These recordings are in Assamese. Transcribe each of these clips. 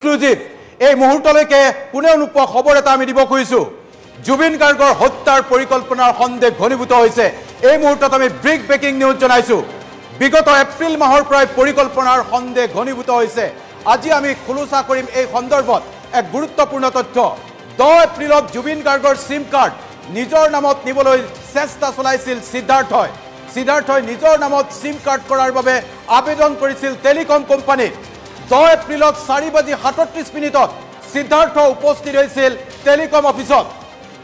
এক্সক্লুজিভ এই মুহূৰ্তলৈকে কোনেও নোপোৱা খবৰ এটা আমি দিব খুজিছোঁ জুবিন গাৰ্গৰ হত্যাৰ পৰিকল্পনাৰ সন্দেহ ঘনীভূত হৈছে এই মুহূৰ্তত আমি ব্ৰেকিং নিউজ জনাইছোঁ বিগত এপ্ৰিল মাহৰ পৰাই পৰিকল্পনাৰ সন্দেহ ঘনীভূত হৈছে আজি আমি খুলুচা কৰিম এই সন্দৰ্ভত এক গুৰুত্বপূৰ্ণ তথ্য 10 এপ্ৰিলত জুবিন গাৰ্গৰ সিম কাৰ্ড নিজৰ নামত নিবলৈ চেষ্টা চলাইছিল সিদ্ধাৰ্থই নিজৰ নামত সিম কাৰ্ড কৰাৰ বাবে আবেদন কৰিছিল টেলিকম কোম্পানীত 10 এপ্ৰিলত 4:37 সিদ্ধাৰ্থ উপস্থিত হৈছিল টেলিকম অফিচত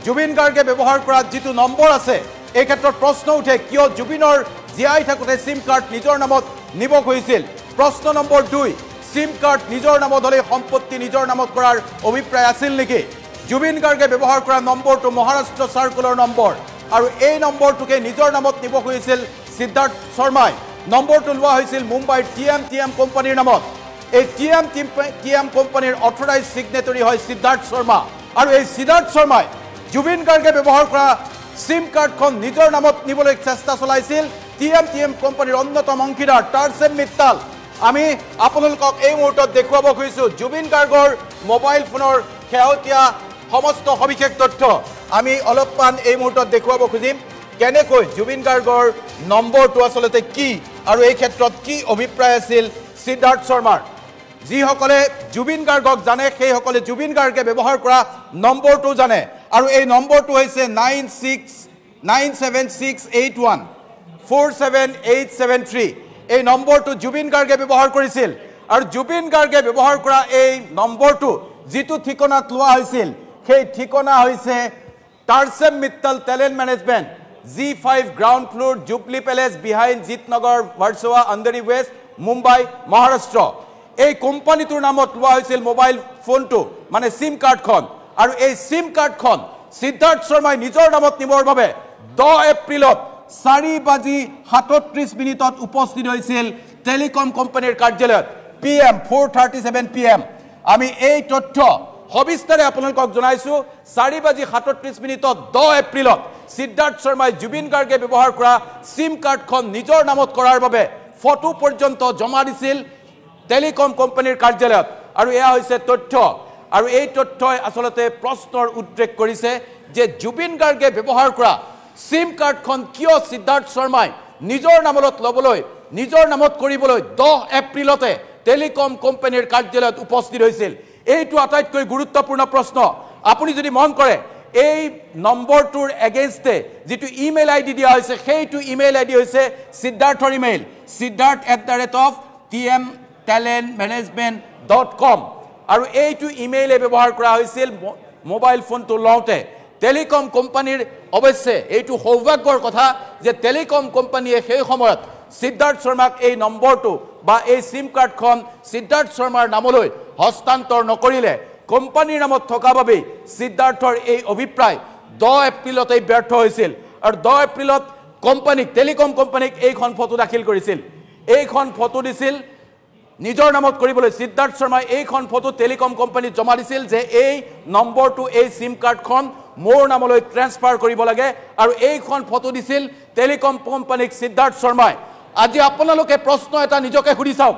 জুবিন গাৰ্গে ব্যৱহাৰ কৰা যিটো নম্বৰ আছে এই ক্ষেত্ৰত প্ৰশ্ন উঠে কিয় জুবিনৰ জিআই থাকোতে সিম কাৰ্ড নিজৰ নামত নিব খুজিছিল প্ৰশ্ন নম্বৰ 2 সিম কাৰ্ড নিজৰ নামত হলে সম্পত্তি নিজৰ নামত কৰাৰ অভিপ্ৰায় আছিল নেকি জুবিন গাৰ্গে ব্যৱহাৰ কৰা নম্বৰটো মহাৰাষ্ট্ৰ সাৰ্কুলাৰ নম্বৰ আৰু এই নম্বৰটোকে নিজৰ নামত নিব খুজিছিল সিদ্ধাৰ্থ শৰ্মাই নম্বৰটো লোৱা হৈছিল মুম্বাইৰ টিএম কোম্পানীৰ নামত এই টিএম কোম্পানীৰ অথৰাইজ সিগনেটৰী হয় সিদ্ধাৰ্থ শৰ্মা আৰু এই সিদ্ধাৰ্থ শৰ্মাই জুবিন গাৰ্গে ব্যৱহাৰ কৰা সিম কাৰ্ডখন নিজৰ নামত নিবলৈ চেষ্টা চলাইছিল টিএম কোম্পানীৰ অন্যতম অংশীদাৰ টাৰ্চেন মিত্তাল আমি আপোনালোকক এই মুহূৰ্তত দেখুৱাব খুজিছোঁ জুবিন গাৰ্গৰ মোবাইল ফোনৰ শেহতীয়া সমস্ত সবিশেষ তথ্য আমি অলপমান এই মুহূৰ্তত দেখুৱাব খুজিম কেনেকৈ জুবিন গাৰ্গৰ নম্বৰটো আচলতে কি আৰু এই ক্ষেত্ৰত কি অভিপ্ৰায় আছিল সিদ্ধাৰ্থ শৰ্মাৰ যিসকলে জুবিন গাৰ্গক জানে সেইসকলে জুবিন গাৰ্গে ব্যৱহাৰ কৰা নম্বৰটো জানে আৰু এই নম্বৰটো হৈছে 969681477873 এই নম্বৰটো জুবিন গাৰ্গে ব্যৱহাৰ কৰিছিল আৰু জুবিন গাৰ্গে ব্যৱহাৰ কৰা এই নম্বৰটো যিটো ঠিকনাত লোৱা হৈছিল সেই ঠিকনা হৈছে Tarsem Mittal talent management G5 ground floor Jubilee Palace behind Jeetnagar Versova Andheri west Mumbai Maharashtra এই কোম্পানীটোৰ নামত লোৱা হৈছিল মোবাইল ফোনটো মানে সিম কাৰ্ডখন আৰু এই সিম কাৰ্ডখন সিদ্ধাৰ্থ শৰ্মাই নিজৰ নামত নিবৰ বাবে 10 এপ্ৰিলত 4:37 উপস্থিত হৈছিল টেলিকম কোম্পানীৰ কাৰ্যালয়ত PM 4:37 PM আমি এই তথ্য সবিস্তাৰে আপোনালোকক জনাইছোঁ 4:37 10 এপ্ৰিলত সিদ্ধাৰ্থ শৰ্মাই জুবিন গাৰ্গে ব্যৱহাৰ কৰা সিম কাৰ্ডখন নিজৰ নামত কৰাৰ বাবে ফটো পৰ্যন্ত জমা দিছিল টেলিকম কোম্পানীৰ কাৰ্যালয়ত আৰু এয়া হৈছে তথ্য আৰু এই তথ্যই আচলতে প্ৰশ্নৰ উদ্ৰেক কৰিছে যে জুবিন গাৰ্গে ব্যৱহাৰ কৰা সিম কাৰ্ডখন কিয় সিদ্ধাৰ্থ শৰ্মাই নিজৰ নামত ল'বলৈ নিজৰ নামত কৰিবলৈ 10 এপ্ৰিলতে টেলিকম কোম্পানীৰ কাৰ্যালয়ত উপস্থিত হৈছিল এইটো আটাইতকৈ গুৰুত্বপূৰ্ণ প্ৰশ্ন আপুনি যদি মন কৰে এই নম্বৰটোৰ এগেইনষ্টে যেটো ইমেইল আইডি দিয়া হৈছে সেইটো ইমেইল আইডি হৈছে সিদ্ধাৰ্থৰ ইমেইল siddharth@tmtalentmanagement.com আৰু এইটো ইমেইলে ব্যৱহাৰ কৰা হৈছিল মোবাইল ফোনটো লওঁতে টেলিকম কোম্পানীৰ অৱশ্যে এইটো সৌভাগ্যৰ কথা যে টেলিকম কোম্পানীয়ে সেই সময়ত সিদ্ধাৰ্থ শৰ্মাক এই নম্বৰটো বা এই সিম কাৰ্ডখন সিদ্ধাৰ্থ শৰ্মাৰ নামলৈ হস্তান্তৰ নকৰিলে কোম্পানীৰ নামত থকা বাবে সিদ্ধাৰ্থৰ এই অভিপ্ৰায় 10 এপ্ৰিলতে ব্যৰ্থ হৈছিল আৰু 10 এপ্ৰিলত টেলিকম কোম্পানীক এইখন ফটো দাখিল কৰিছিল এইখন ফটো দিছিল নিজৰ নামত কৰিবলৈ সিদ্ধাৰ্থ শৰ্মাই এইখন ফটো টেলিকম কোম্পানীত জমা দিছিল যে এই নম্বৰটো এই সিম কাৰ্ডখন মোৰ নামলৈ ট্ৰান্সফাৰ কৰিব লাগে আৰু এইখন ফটো দিছিল টেলিকম কোম্পানীক সিদ্ধাৰ্থ শৰ্মাই আজি আপোনালোকে প্ৰশ্ন এটা নিজকে সুধি চাওক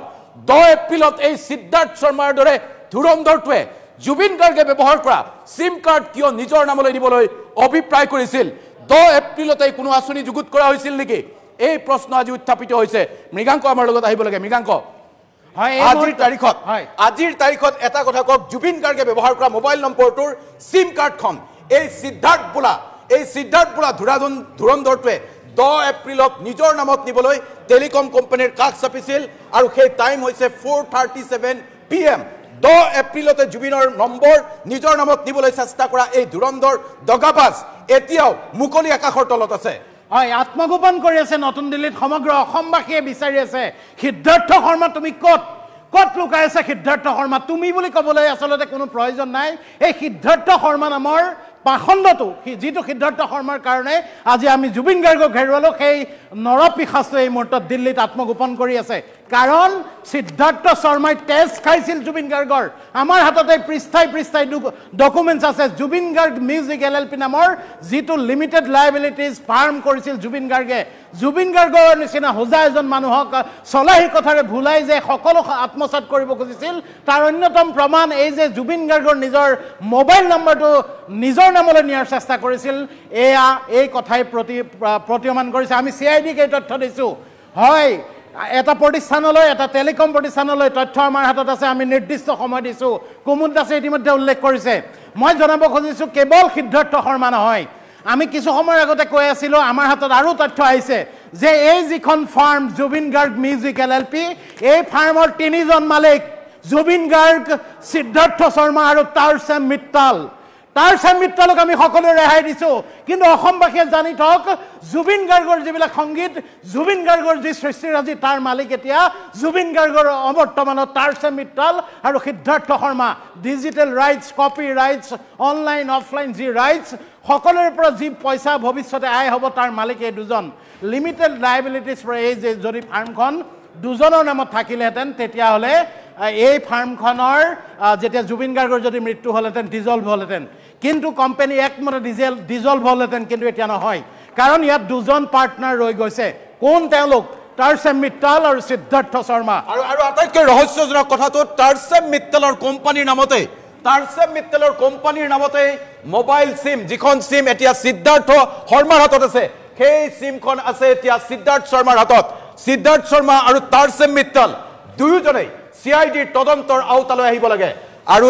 10 এপ্ৰিলত এই সিদ্ধাৰ্থ শৰ্মাৰ দৰে ধুৰন্ধৰটোৱে জুবিন গাৰ্গে ব্যৱহাৰ কৰা সিম কাৰ্ড কিয় নিজৰ নামলৈ দিবলৈ অভিপ্ৰায় কৰিছিল 10 এপ্ৰিলতে কোনো আঁচনি যুগুত কৰা হৈছিল নেকি এই প্ৰশ্ন আজি উত্থাপিত হৈছে মৃগাংক আমাৰ লগত আহিব লাগে মৃগাংক আজিৰ তাৰিখত এটা কথা কওক জুবিন গাৰ্গে ব্যৱহাৰ কৰা মোবাইল নম্বৰটোৰ সিম কাৰ্ডখন এই সিদ্ধাৰ্থ বোলা ধুৰন্ধৰটোৱে 10 এপ্ৰিলত নিজৰ নামত নিবলৈ টেলিকম কোম্পানীৰ কাষ চাপিছিল আৰু সেই টাইম হৈছে 4:37 PM 10 এপ্ৰিলতে জুবিনৰ নম্বৰ নিজৰ নামত নিবলৈ চেষ্টা কৰা এই ধুৰন্ধৰ দগাবাজ এতিয়াও মুকলি আকাশৰ তলত আছে হয় আত্মগোপন কৰি আছে নতুন দিল্লীত সমগ্ৰ অসমবাসীয়ে বিচাৰি আছে সিদ্ধাৰ্থ শৰ্মা তুমি ক'ত লুকাই আছে সিদ্ধাৰ্থ শৰ্মা তুমি বুলি ক'বলৈ আচলতে কোনো প্ৰয়োজন নাই এই সিদ্ধাৰ্থ শৰ্মা নামৰ পাখণ্ডটো যিটো সিদ্ধাৰ্থ শৰ্মাৰ কাৰণে আজি আমি জুবিন গাৰ্গক হেৰুৱালো সেই নৰপিশাচে এই মুহূৰ্তত দিল্লীত আত্মগোপন কৰি আছে কাৰণ সিদ্ধাৰ্থ শৰ্মাই তেজ খাইছিল জুবিন গাৰ্গৰ আমাৰ হাততে পৃষ্ঠাই ডকুমেন্টছ আছে জুবিন গাৰ্গ মিউজিক LLP নামৰ যিটো লিমিটেড লায়াবিলিটিজ ফাৰ্ম কৰিছিল জুবিন গাৰ্গৰ নিচিনা হোজা এজন মানুহক চলাহী কথাৰে ভুলাই যে সকলো আত্মসাৎ কৰিব খুজিছিল তাৰ অন্যতম প্ৰমাণ এই যে জুবিন গাৰ্গৰ নিজৰ মোবাইল নম্বৰটো নিজৰ নামলৈ নিয়াৰ চেষ্টা কৰিছিল এই কথাই প্ৰতিমান কৰিছে আমি CID-ক এই তথ্য দিছো হয় এটা প্ৰতিষ্ঠানলৈ এটা টেলিকম প্ৰতিষ্ঠানলৈ তথ্য আমাৰ হাতত আছে আমি নিৰ্দিষ্ট সময় দিছো কুমুদ দাসে ইতিমধ্যে উল্লেখ কৰিছে মই জনাব খুজিছো কেৱল সিদ্ধাৰ্থ শৰ্মা নহয় আমি কিছু সময় আগতে কৈ আছিলো আমাৰ হাতত আৰু তথ্য আহিছে যে এই যিখন farm Zubeen Garg music LLP এই ফাৰ্মৰ 3জন মালিক জুবিন গাৰ্গ সিদ্ধাৰ্থ শৰ্মা আৰু তাৰসেম মিত্তালক আমি সকলো ৰেহাই দিছো কিন্তু অসমবাসীয়ে জানি থক জুবিন গাৰ্গৰ যিবিলাক সংগীত জুবিন গাৰ্গৰ যি সৃষ্টিৰাজি তাৰ মালিক এতিয়া জুবিন গাৰ্গৰ অবৰ্তমানত তাৰসেম মিত্তাল আৰু Siddharth Sharma digital rights copy rights online offline যি ৰাইটস সকলোৰে পৰা যি পইচা ভৱিষ্যতে আয় হ'ব তাৰ মালিক এই দুজন লিমিটেড লায়াবিলিটিজ ফৰ এই যে যদি ফাৰ্মখন দুজনৰ নামত থাকিলেহেঁতেন তেতিয়াহ'লে এই ফাৰ্মখনৰ যেতিয়া জুবিন গাৰ্গৰ যদি মৃত্যু হ'লহেঁতেন ডিজলভ হ'লহেঁতেন কিন্তু কোম্পানী একমতে ডিজলভ হ'লহেঁতেন কিন্তু এতিয়া নহয় কাৰণ ইয়াত দুজন পাৰ্টনাৰ ৰৈ গৈছে কোন তেওঁলোক তাৰসেম মিত্তাল আৰু সিদ্ধাৰ্থ শৰ্মা আৰু আটাইতকৈ ৰহস্যজনক কথাটো তাৰসেম মিত্তালৰ কোম্পানীৰ নামতে মোবাইল সিম যিখন সিম এতিয়া সিদ্ধাৰ্থ শৰ্মাৰ হাতত আছে সেই সিমখন আছে এতিয়া সিদ্ধাৰ্থ শৰ্মাৰ হাতত সিদ্ধাৰ্থ শৰ্মা আৰু তাৰসেম মিত্তাল দুয়োজনেই CID-ৰ তদন্তৰ আওতালৈ আহিব লাগে আৰু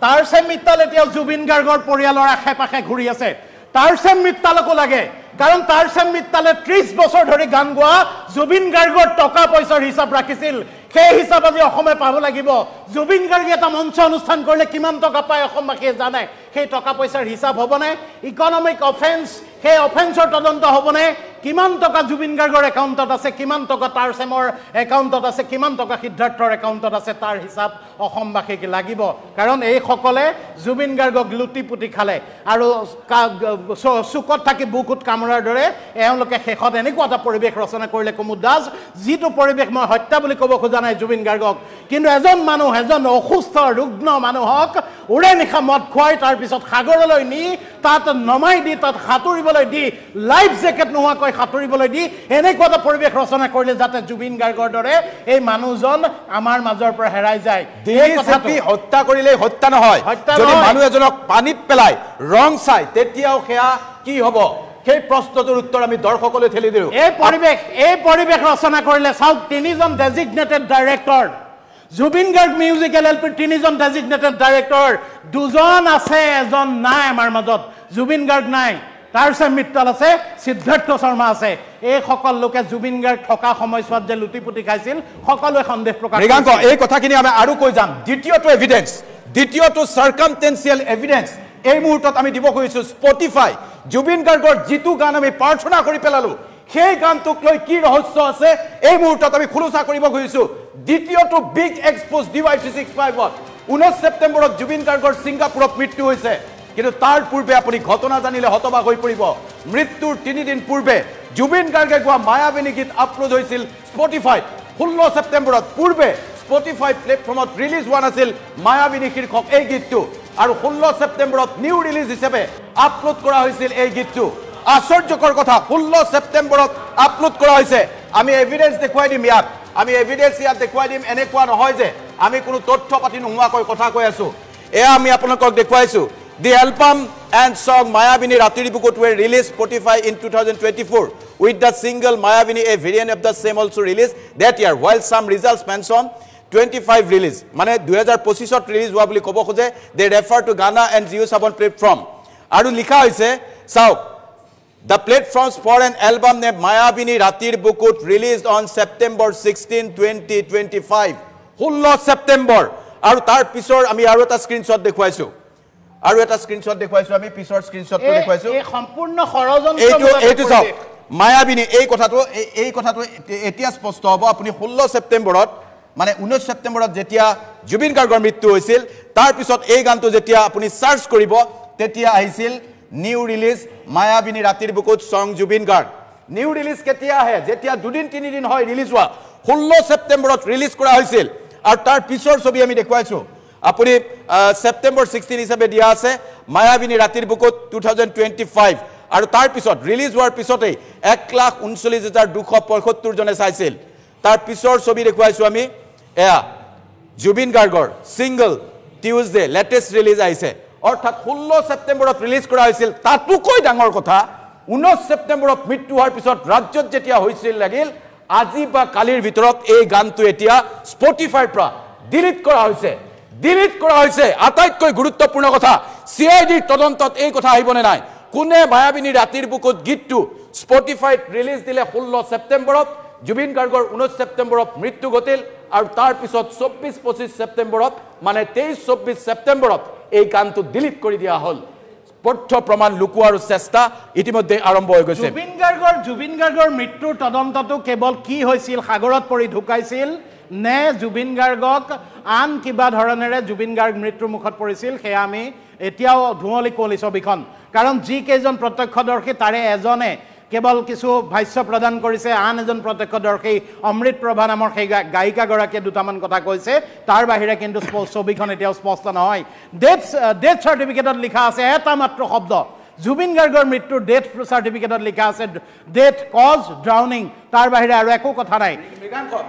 তাৰসেম মিত্তাল এতিয়া জুবিন গাৰ্গৰ পৰিয়ালৰ আশে-পাশে ঘূৰি আছে তাৰসেম মিত্তালকো লাগে কাৰণ তাৰসেম মিত্তালে 30 বছৰ ধৰি গান গোৱা জুবিন গাৰ্গৰ টকা পইচাৰ হিচাপ ৰাখিছিল সেই হিচাপ আজি অসমে পাব লাগিব জুবিন গাৰ্গে এটা মঞ্চ অনুষ্ঠান কৰিলে কিমান টকা পায় অসমবাসীয়ে জানে সেই টকা পইচাৰ হিচাপ হ'বনে ইকনমিক অফেন্স সেই অফেন্সৰ তদন্ত হ'বনে কিমান টকা জুবিন গাৰ্গৰ একাউণ্টত আছে কিমান টকা তাৰসেমৰ একাউণ্টত আছে কিমান টকা সিদ্ধাৰ্থৰ একাউণ্টত আছে তাৰ হিচাপ অসমবাসীক লাগিব কাৰণ এই সকলে জুবিন গাৰ্গক লুটি-পুটি খালে আৰু চুকত থাকি বুকুত কামৰাৰ দৰে এওঁলোকে শেষত এনেকুৱা এটা পৰিৱেশ ৰচনা কৰিলে কুমুদ দাস যিটো পৰিৱেশ মই হত্যা বুলি ক'ব খোজা নাই জুবিন গাৰ্গক কিন্তু এজন অসুস্থ ৰুগ্ন মানুহক উৰে নিশা মদ খুৱাই তাৰ পিছত সাগৰলৈ নি তাত নমাই দি তাত সাঁতুৰিবলৈ দি লাইফ জেকেট নোহোৱাকৈ সাঁতুৰিবলৈ দি এনেকুৱা এটা পৰিৱেশ ৰচনা কৰিলে যাতে জুবিন গাৰ্গৰ দৰে এই মানুহজন আমাৰ মাজৰ পৰা হেৰাই যায় হত্যা কৰিলে হত্যা নহয় যদি মানুহ এজনক পানীত পেলাই ৰং চাই তেতিয়াও সেয়া কি হ'ব সেই প্ৰশ্নটোৰ উত্তৰ আমি দৰ্শকলৈ ঠেলি দিলো এই পৰিৱেশ ৰচনা কৰিলে চাওক 3জন designated director Zubeen Garg music LLP 3জন ডেজিগনেটেড ডাইৰেক্টৰ দুজন আছে এজন নাই আমাৰ মাজত জুবিন গাৰ্গ নাই তাৰসেম মিত্তাল আছে সিদ্ধাৰ্থ শৰ্মা আছে এই সকল লোকে জুবিন গাৰ্গ থকা সময়ছোৱাত যে লুটি-পুটি খাইছিল সকলোৱে সন্দেহ প্ৰকাশ কৰিছে এই কথাখিনি আমি আৰু কৈ যাম দ্বিতীয়টো সাৰ্কামটেনচিয়েল এভিডেন্স এই মুহূৰ্তত আমি দিব খুজিছো স্পটিফাই জুবিন গাৰ্গৰ যিটো গান আমি প্ৰাৰ্থনা কৰি পেলালো সেই গানটোক লৈ কি ৰহস্য আছে এই মুহূৰ্তত আমি খুলুচা কৰিব খুজিছো দ্বিতীয়টো বিগ এক্সপোজ DY365ত 19 ছেপ্টেম্বৰত জুবিন গাৰ্গৰ ছিংগাপুৰত মৃত্যু হৈছে কিন্তু তাৰ পূৰ্বে আপুনি ঘটনা জানিলে হতবাক হৈ পৰিব মৃত্যুৰ 3 দিন পূৰ্বে জুবিন গাৰ্গে গোৱা মায়াবিনী গীত আপলোড হৈছিল স্পটিফাইত 16 ছেপ্টেম্বৰত পূৰ্বে স্পটিফাই প্লেটফৰ্মত ৰিলিজ হোৱা নাছিল মায়াবিনী শীৰ্ষক এই গীতটো আৰু 16 ছেপ্টেম্বৰত নিউ ৰিলিজ হিচাপে আপলোড কৰা হৈছিল এই গীতটো আশ্চৰ্যকৰ কথা 16 ছেপ্টেম্বৰত আপলোড কৰা হৈছে আমি এভিডেন্স দেখুৱাই দিম ইয়াত দেখুৱাই দিম এনেকুৱা নহয় যে আমি কোনো তথ্য পাতি নোহোৱাকৈ কথা কৈ আছো এয়া আমি আপোনালোকক দেখুৱাইছো The album and song Mayabini Ratiri Bukut were released Spotify in 2024 with the single Mayabini a variant of the same also released that year while some results mention 25 release মানে 2025 ত ৰিলিজ হোৱা বুলি ক'ব খোজে they refer to Ghana and JioSaavn platform আৰু লিখা হৈছে চাওক the platforms for an album named Mayabini Ratir Bukut released on September 16 2025 16 September আৰু তাৰ পিছৰ আমি আৰু এটা স্ক্ৰিনশ্বট দেখুৱাইছো আৰু এটা স্ক্ৰিনশ্বট দেখুৱাইছো আমি পিছৰ স্ক্ৰিনশ্বটটো দেখুৱাইছো এই সম্পূৰ্ণ ষড়যন্ত্ৰ এইটো চাওক মায়াবিনী এই কথাটো এতিয়া স্পষ্ট হ'ব আপুনি 16 ছেপ্টেম্বৰত মানে 19 ছেপ্টেম্বৰত যেতিয়া জুবিন গাৰ্গৰ মৃত্যু হৈছিল তাৰ পিছত এই গানটো যেতিয়া আপুনি সাৰ্চ কৰিব তেতিয়া আহিছিল নিউ ৰিলিজ মায়াবিনী ৰাতিৰ বুকুত সং জুবিন গাৰ্গ নিউ ৰিলিজ কেতিয়া আহে যেতিয়া দুদিন তিনিদিন হয় ৰিলিজ হোৱা 16 ছেপ্টেম্বৰত ৰিলিজ কৰা হৈছিল আৰু তাৰ পিছৰ ছবি আমি দেখুৱাইছো আপুনি ছেপ্টেম্বৰ 16 হিচাপে দিয়া আছে মায়াবিনী ৰাতিৰ বুকুত 2025 আৰু তাৰ পিছত ৰিলিজ হোৱাৰ পিছতেই 1,39,275 জনে চাইছিল তাৰ পিছৰ ছবি দেখুৱাইছো আমি এয়া জুবিন গাৰ্গৰ সিংগল টিউজডে লেটেষ্ট ৰিলিজ আহিছে অৰ্থাৎ 16 ছেপ্টেম্বৰত ৰিলিজ কৰা হৈছিল তাতোকৈ ডাঙৰ কথা 19 ছেপ্টেম্বৰত মৃত্যু হোৱাৰ পিছত ৰাজ্যত যেতিয়া হৈছিল লাগিল আজি বা কালিৰ ভিতৰত এই গানটো এতিয়া স্পটিফাইৰ পৰা ডিলিট কৰা হৈছে আটাইতকৈ গুৰুত্বপূৰ্ণ কথা সিআইডিৰ তদন্তত এই কথা আহিবনে নাই কোনে মায়াবিনী ৰাতিৰ বুকুত গীতটো স্পটিফাইত ৰিলিজ দিলে 16 ছেপ্টেম্বৰত জুবিন গাৰ্গৰ 19 ছেপ্টেম্বৰত মৃত্যু ঘটিল আৰু তাৰ পিছত 24-25 ছেপ্টেম্বৰত মানে 23-24 ছেপ্টেম্বৰত এই গানটো ডিলিট কৰি দিয়া হল পথ্য প্ৰমাণ লুকুৱাৰ চেষ্টা ইতিমধ্যে আৰম্ভ হৈ গৈছে জুবিন গাৰ্গৰ মৃত্যুৰ তদন্তটো কেৱল কি হৈছিল সাগৰত পৰি ঢুকাইছিল নে জুবিন গাৰ্গক আন কিবা ধৰণেৰে জুবিন গাৰ্গ মৃত্যুৰ মুখত পৰিছিল সেয়া আমি এতিয়াও ধুঁৱলি কুঁৱলী ছবিখন কাৰণ যি কেইজন প্ৰত্যক্ষদৰ্শী তাৰে এজনে কেৱল কিছু ভাষ্য প্ৰদান কৰিছে আন এজন প্ৰত্যক্ষদৰ্শী অমৃত প্ৰভা নামৰ সেই গায়িকাগৰাকীয়ে দুটামান কথা কৈছে তাৰ বাহিৰে কিন্তু ছবিখন এতিয়াও স্পষ্ট নহয় ডেথ চাৰ্টিফিকেটত লিখা আছে এটা মাত্ৰ শব্দ জুবিন গাৰ্গৰ মৃত্যুৰ ডেথ চাৰ্টিফিকেটত লিখা আছে ডেথ কজ ড্ৰাউনিং তাৰ বাহিৰে আৰু একো কথা নাই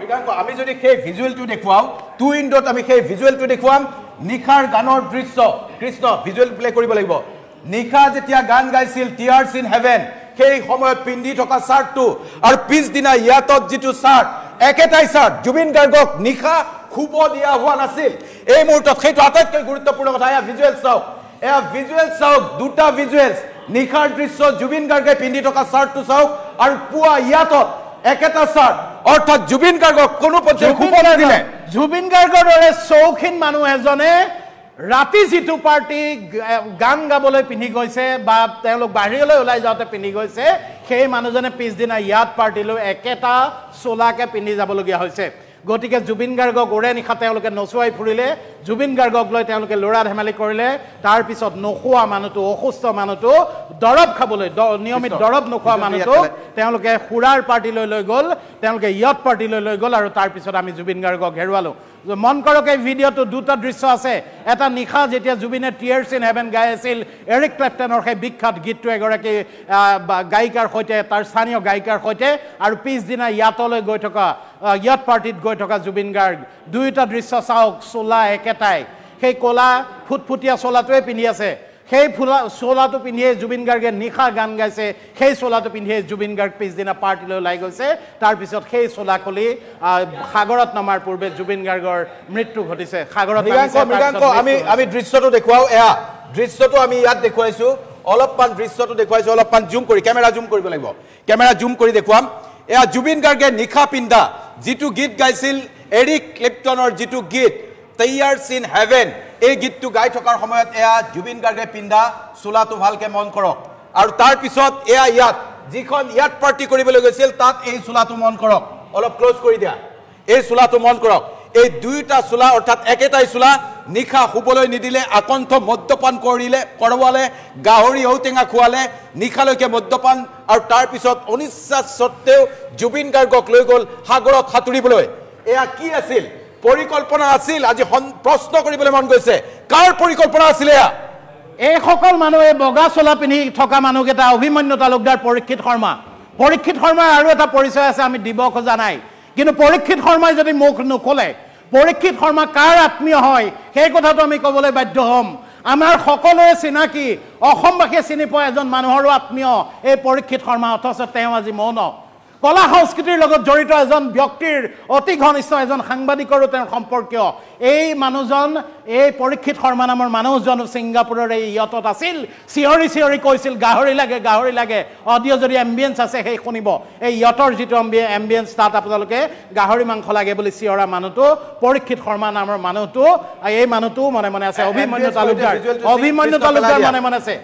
মৃগাংক আমি যদি সেই ভিজুৱেলটো দেখুৱাও টু ইণ্ডত আমি সেই ভিজুৱেলটো দেখুৱাম নিখাৰ গানৰ দৃশ্য কৃষ্ণ ভিজুৱেল প্লে কৰিব লাগিব নিখা যেতিয়া গান গাইছিল টিয়াৰ্স ইন হেভেন সেই সময়ত পিন্ধি থকা শাৰ্টটো আৰু পিছদিনা ইয়াতত যিটো শাৰ্ট একেটাই শাৰ্ট জুবিন গাৰ্গক নিখা খুব দিয়া হোৱা নাছিল এই মুহূৰ্তত সেইটো আটাইতকৈ গুৰুত্বপূৰ্ণ কথা এয়া ভিজুৱেল চাওক দুটা ভিজুৱেলছ নিখাৰ দৃশ্য জুবিন গাৰ্গে পিন্ধি থকা শাৰ্টটো চাওক আৰু পুৱা ইয়াতত একেটা শাৰ্ট অৰ্থাৎ জুবিন গাৰ্গক কোনো পৰ্যায়ে খুব নিদিলে জুবিন গাৰ্গৰ দৰে চৌখিন মানুহ এজনে ৰাতি যিটো পাৰ্টি গান গাবলৈ পিন্ধি গৈছে বা তেওঁলোক বাহিৰলৈ ওলাই যাওঁতে পিন্ধি গৈছে সেই মানুহজনে পিছদিনা ইয়াত পাৰ্টিলৈ একেটা চোলাকে পিন্ধি যাবলগীয়া হৈছে গতিকে জুবিন গাৰ্গক ওৰে নিশা তেওঁলোকে নচুৱাই ফুৰিলে জুবিন গাৰ্গক লৈ তেওঁলোকে লৰা ধেমালি কৰিলে তাৰ পিছত নখোৱা মানুহটো অসুস্থ মানুহটো দৰব খাবলৈ নিয়মিত দৰব নখোৱা মানুহটো তেওঁলোকে খুৰাৰ পাৰ্টিলৈ লৈ গ'ল তেওঁলোকে ইয়ত পাৰ্টিলৈ লৈ গ'ল আৰু তাৰ পিছত আমি জুবিন গাৰ্গক হেৰুৱালো মন কৰক এই ভিডিঅ'টো দুটা দৃশ্য আছে এটা নিশা যেতিয়া জুবিনে টিয়াৰ্স ইন হেভেন গাই আছিল এৰিক ক্লেপটনৰ সেই বিখ্যাত গীতটো এগৰাকী গায়িকাৰ সৈতে তাৰ স্থানীয় গায়িকাৰ সৈতে আৰু পিছদিনা ইয়াতলৈ গৈ থকা ইয়াত পাৰ্টিত গৈ থকা জুবিন গাৰ্গ দুয়োটা দৃশ্য চাওক চোলা একেটাই সেই ক'লা ফুটফুটীয়া চোলাটোৱে পিন্ধি আছে সেই চোলাটো পিন্ধিয়ে জুবিন গাৰ্গে নিশা গান গাইছে সেই চোলাটো পিন্ধিয়ে জুবিন গাৰ্গ পিছদিনা পাৰ্টিলৈ ওলাই গৈছে তাৰপিছত সেই চোলা খুলি সাগৰত নমাৰ পূৰ্বে জুবিন গাৰ্গৰ মৃত্যু ঘটিছে সাগৰত আমি দৃশ্যটো দেখুৱাও এয়া দৃশ্যটো আমি ইয়াত দেখুৱাইছো অলপমান দৃশ্যটো দেখুৱাইছো অলপমান জুম কৰি কেমেৰা জুম কৰিব লাগিব কেমেৰা জুম কৰি দেখুৱাম এয়া জুবিন গাৰ্গে নিশা পিন্ধা যিটো গীত গাইছিল এৰিক ক্লেপটনৰ যিটো গীত টিয়াৰ্স ইন হেভেন এই গীতটো গাই থকাৰ সময়ত এয়া জুবিন গাৰ্গে পিন্ধা চোলাটো ভালকে মন কৰক আৰু তাৰ পিছত এয়া ইয়াত যিখন ইয়াত পাৰ্টি কৰিবলৈ গৈছিল তাত এই চোলাটো মন কৰক অলপ ক্লোজ কৰি দিয়া এই চোলাটো মন কৰক এই দুইটা চোলা অৰ্থাৎ একেটাই চোলা নিশা শুবলৈ নিদিলে আকণ্ঠ মদ্যপান কৰৱালে গাহৰি ঔটেঙা খোৱালে নিশালৈকে মদ্যপান আৰু তাৰ পিছত অনিচ্ছা সত্ত্বেও জুবিন গাৰ্গক লৈ গ'ল সাগৰত সাঁতুৰিবলৈ এয়া কি আছিল পৰিকল্পনা আছিল আজি প্ৰশ্ন কৰিবলৈ মন গৈছে কাৰ পৰিকল্পনা আছিল এয়া এইসকল মানুহে বগা চোলা পিন্ধি থকা মানুহকেইটা অভিমন্যু তালুকদাৰ পৰীক্ষিত শৰ্মা আৰু এটা পৰিচয় আছে আমি দিব খোজা নাই কিন্তু পৰীক্ষিত শৰ্মাই যদি মুখ নোখোলে পৰীক্ষিত শৰ্মা কাৰ আত্মীয় হয় সেই কথাটো আমি ক'বলৈ বাধ্য হ'ম আমাৰ সকলোৰে চিনাকি অসমবাসীয়ে চিনি পোৱা এজন মানুহৰো আত্মীয় এই পৰীক্ষিত শৰ্মা অথচ তেওঁ আজি মৌন কলা সংস্কৃতিৰ লগত জড়িত এজন ব্যক্তিৰ অতি ঘনিষ্ঠ এজন সাংবাদিকৰো তেওঁৰ সম্পৰ্কীয় এই মানুহজন এই পৰীক্ষিত শৰ্মা নামৰ মানুহজন ছিংগাপুৰৰ এই ইয়তত আছিল চিঞৰি কৈছিল গাহৰি লাগে অডিঅ' যদি এম্বিয়েন্স আছে সেই শুনিব এই ইয়তৰ যিটো এম্বিয়েন্স তাত আপোনালোকে গাহৰি মাংস লাগে বুলি চিঞৰা মানুহটো পৰীক্ষিত শৰ্মা নামৰ মানুহটো এই মানুহটো মনে আছে অভিমন্যু তালুকদাৰ মনে আছে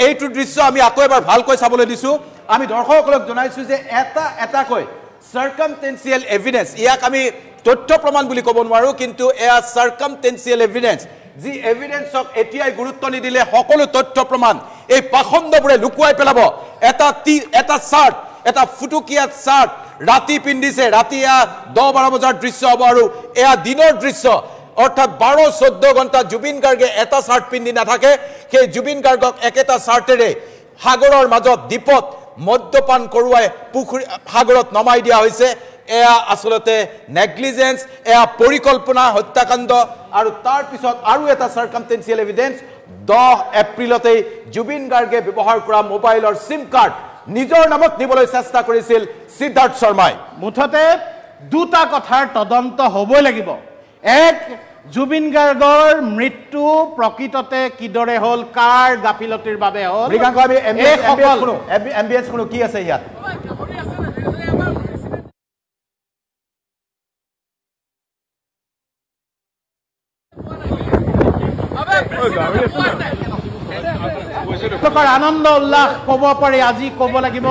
এইটো দৃশ্য আমি আকৌ এবাৰ ভালকৈ চাবলৈ দিছো আমি দৰ্শকসকলক জনাইছো যে এটাকৈ সাৰ্কামটেনচিয়েল এভিডেন্স ইয়াক আমি তথ্য প্ৰমাণ বুলি ক'ব নোৱাৰো কিন্তু এয়া সাৰ্কামটেনচিয়েল এভিডেন্স যি এভিডেন্সক এতিয়াই গুৰুত্ব নিদিলে সকলো তথ্য প্ৰমাণ এই পাখণ্ডবোৰে লুকুৱাই পেলাব এটা শাৰ্ট এটা ফুটুকিয়া চাৰ্ট ৰাতি পিন্ধিছে ৰাতি 10-12 বজাৰ দৃশ্য হ'ব আৰু এয়া দিনৰ দৃশ্য অৰ্থাৎ 12-14 ঘণ্টা জুবিন গাৰ্গে এটা চাৰ্ট পিন্ধি নাথাকে সেই জুবিন গাৰ্গক একেটা চাৰ্টেৰে সাগৰৰ মাজত দ্বীপত মদ্যপান কৰোৱাই পুখুৰী সাগৰত নমাই দিয়া হৈছে এয়া আসলতে নেগলিজেন্স এয়া পৰিকল্পনা হত্যাকাণ্ড আৰু তাৰ পিছত আৰু এটা সাৰ্কামটেন্সিয়েল এভিডেন্স 10 এপ্ৰিলতে জুবিন গাৰ্গে ব্যৱহাৰ কৰা মোবাইলৰ সিম কাৰ্ড নিজৰ নামত নিবলৈ চেষ্টা কৰিছিল সিদ্ধাৰ্থ শৰ্মাই মুঠতে দুটা কথাৰ তদন্ত হ'বই লাগিব এক জুবিন গাৰ্গৰ মৃত্যু প্ৰকৃততে কিদৰে হ'ল কাৰ গাফিলতিৰ বাবে হ'ল মৃগাংক আমি এমবিএছ কোনো কি আছে ইয়াত আনন্দ উল্লাস ক'ব পাৰি আজি ক'ব লাগিব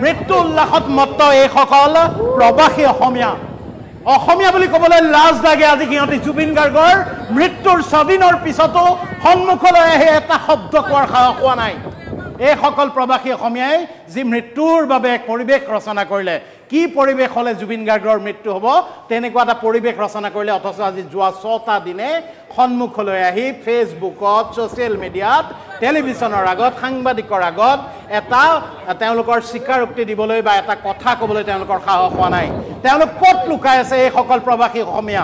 মৃত্যু উল্লাসত মত্ত এইসকল প্ৰবাসী অসমীয়া বুলি ক'বলৈ লাজ লাগে আজি সিহঁতি জুবিন গাৰ্গৰ মৃত্যুৰ 6 দিনৰ পিছতো সন্মুখলৈ আহি এটা শব্দ কোৱাৰ সাহস হোৱা নাই এইসকল প্ৰবাসী অসমীয়াই যি মৃত্যুৰ বাবে পৰিৱেশ ৰচনা কৰিলে কি পৰিৱেশ হ'লে জুবিন গাৰ্গৰ মৃত্যু হ'ব তেনেকুৱা এটা পৰিৱেশ ৰচনা কৰিলে অথচ আজি যোৱা 6টা দিনে সন্মুখলৈ আহি ফেচবুকত ছ'চিয়েল মিডিয়াত টেলিভিছনৰ আগত সাংবাদিকৰ আগত এটা তেওঁলোকৰ স্বীকাৰোক্তি দিবলৈ বা এটা কথা ক'বলৈ তেওঁলোকৰ সাহস হোৱা নাই তেওঁলোক ক'ত লুকাই আছে এইসকল প্ৰবাসী অসমীয়া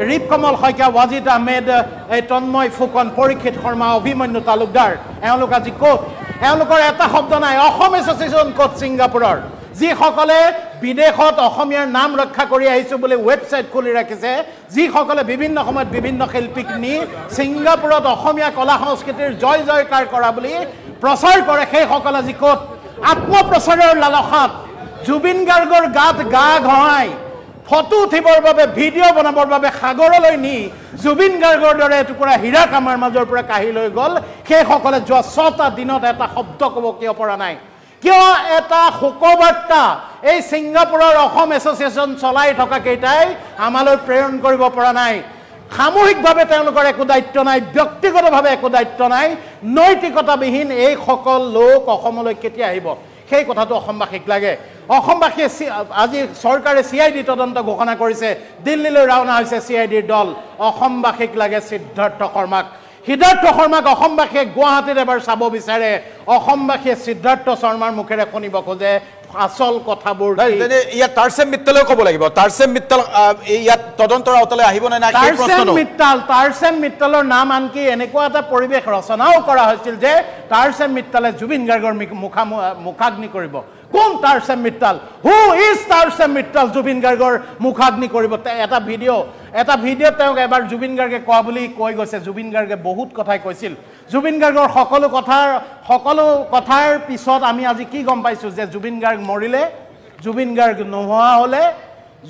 ৰিপ কমল শইকীয়া ৱাজিদ আহমেদ এই তন্ময় ফুকন পৰীক্ষিত শৰ্মা অভিমন্যু তালুকদাৰ এওঁলোক আজি ক'ত এওঁলোকৰ এটা শব্দ নাই অসম এছ'চিয়েশ্যন ক'ত ছিংগাপুৰৰ যিসকলে বিদেশত অসমীয়াৰ নাম ৰক্ষা কৰি আহিছোঁ বুলি ৱেবছাইট খুলি ৰাখিছে যিসকলে বিভিন্ন সময়ত বিভিন্ন শিল্পীক নি ছিংগাপুৰত অসমীয়া কলা সংস্কৃতিৰ জয় জয়কাৰ কৰা বুলি প্ৰচাৰ কৰে সেইসকল আজি ক'ত আত্মপ্ৰচাৰৰ লালসাত জুবিন গাৰ্গৰ গাত গা ঘঁহাই ফটো উঠিবৰ বাবে ভিডিঅ' বনাবৰ বাবে সাগৰলৈ নি জুবিন গাৰ্গৰ দৰে এটুকুৰা হীৰা কামাৰ মাজৰ পৰা কাঢ়ি লৈ গ'ল সেইসকলে যোৱা 6টা দিনত এটা শব্দ ক'ব কিয় পৰা নাই কিয় এটা শোকবাৰ্তা এই ছিংগাপুৰৰ অসম এছ'চিয়েশ্যন চলাই থকা কেইটাই আমালৈ প্ৰেৰণ কৰিব পৰা নাই সামূহিকভাৱে তেওঁলোকৰ একো দায়িত্ব নাই ব্যক্তিগতভাৱে একো দায়িত্ব নাই নৈতিকতাবিহীন এইসকল লোক অসমলৈ কেতিয়া আহিব সেই কথাটো অসমবাসীক লাগে অসমবাসীয়ে আজি চৰকাৰে CID তদন্ত ঘোষণা কৰিছে দিল্লীলৈ ৰাওনা হৈছে CIDৰ দল অসমবাসীক লাগে সিদ্ধাৰ্থ শৰ্মাক অসমবাসীয়ে গুৱাহাটীত এবাৰ চাব বিচাৰে অসমবাসীয়ে সিদ্ধাৰ্থ শৰ্মাৰ মুখেৰে শুনিব খোজে আসল কথাবোৰ ইয়াত তাৰসেম মিত্তলেও ক'ব লাগিব তাৰসেম মিত্তল ইয়াত তদন্তৰ আওতালৈ আহিব নে নাই সেই প্ৰশ্নটো তাৰসেম মিত্তলৰ নাম আনকি এনেকুৱা এটা পৰিৱেশ ৰচনাও কৰা হৈছিল যে তাৰসেম মিত্তলে জুবিন গাৰ্গৰ মুখাগ্নি কৰিব কোন তাৰসেম মিত্তল হু ইজ তাৰসেম মিত্তল জুবিন গাৰ্গৰ মুখাগ্নি কৰিব এটা ভিডিঅ' তেওঁক এবাৰ জুবিন গাৰ্গে কোৱা বুলি কৈ গৈছে জুবিন গাৰ্গে বহুত কথাই কৈছিল জুবিন গাৰ্গৰ সকলো কথাৰ পিছত আমি আজি কি গম পাইছোঁ যে জুবিন গাৰ্গ মৰিলে জুবিন গাৰ্গ নোহোৱা হ'লে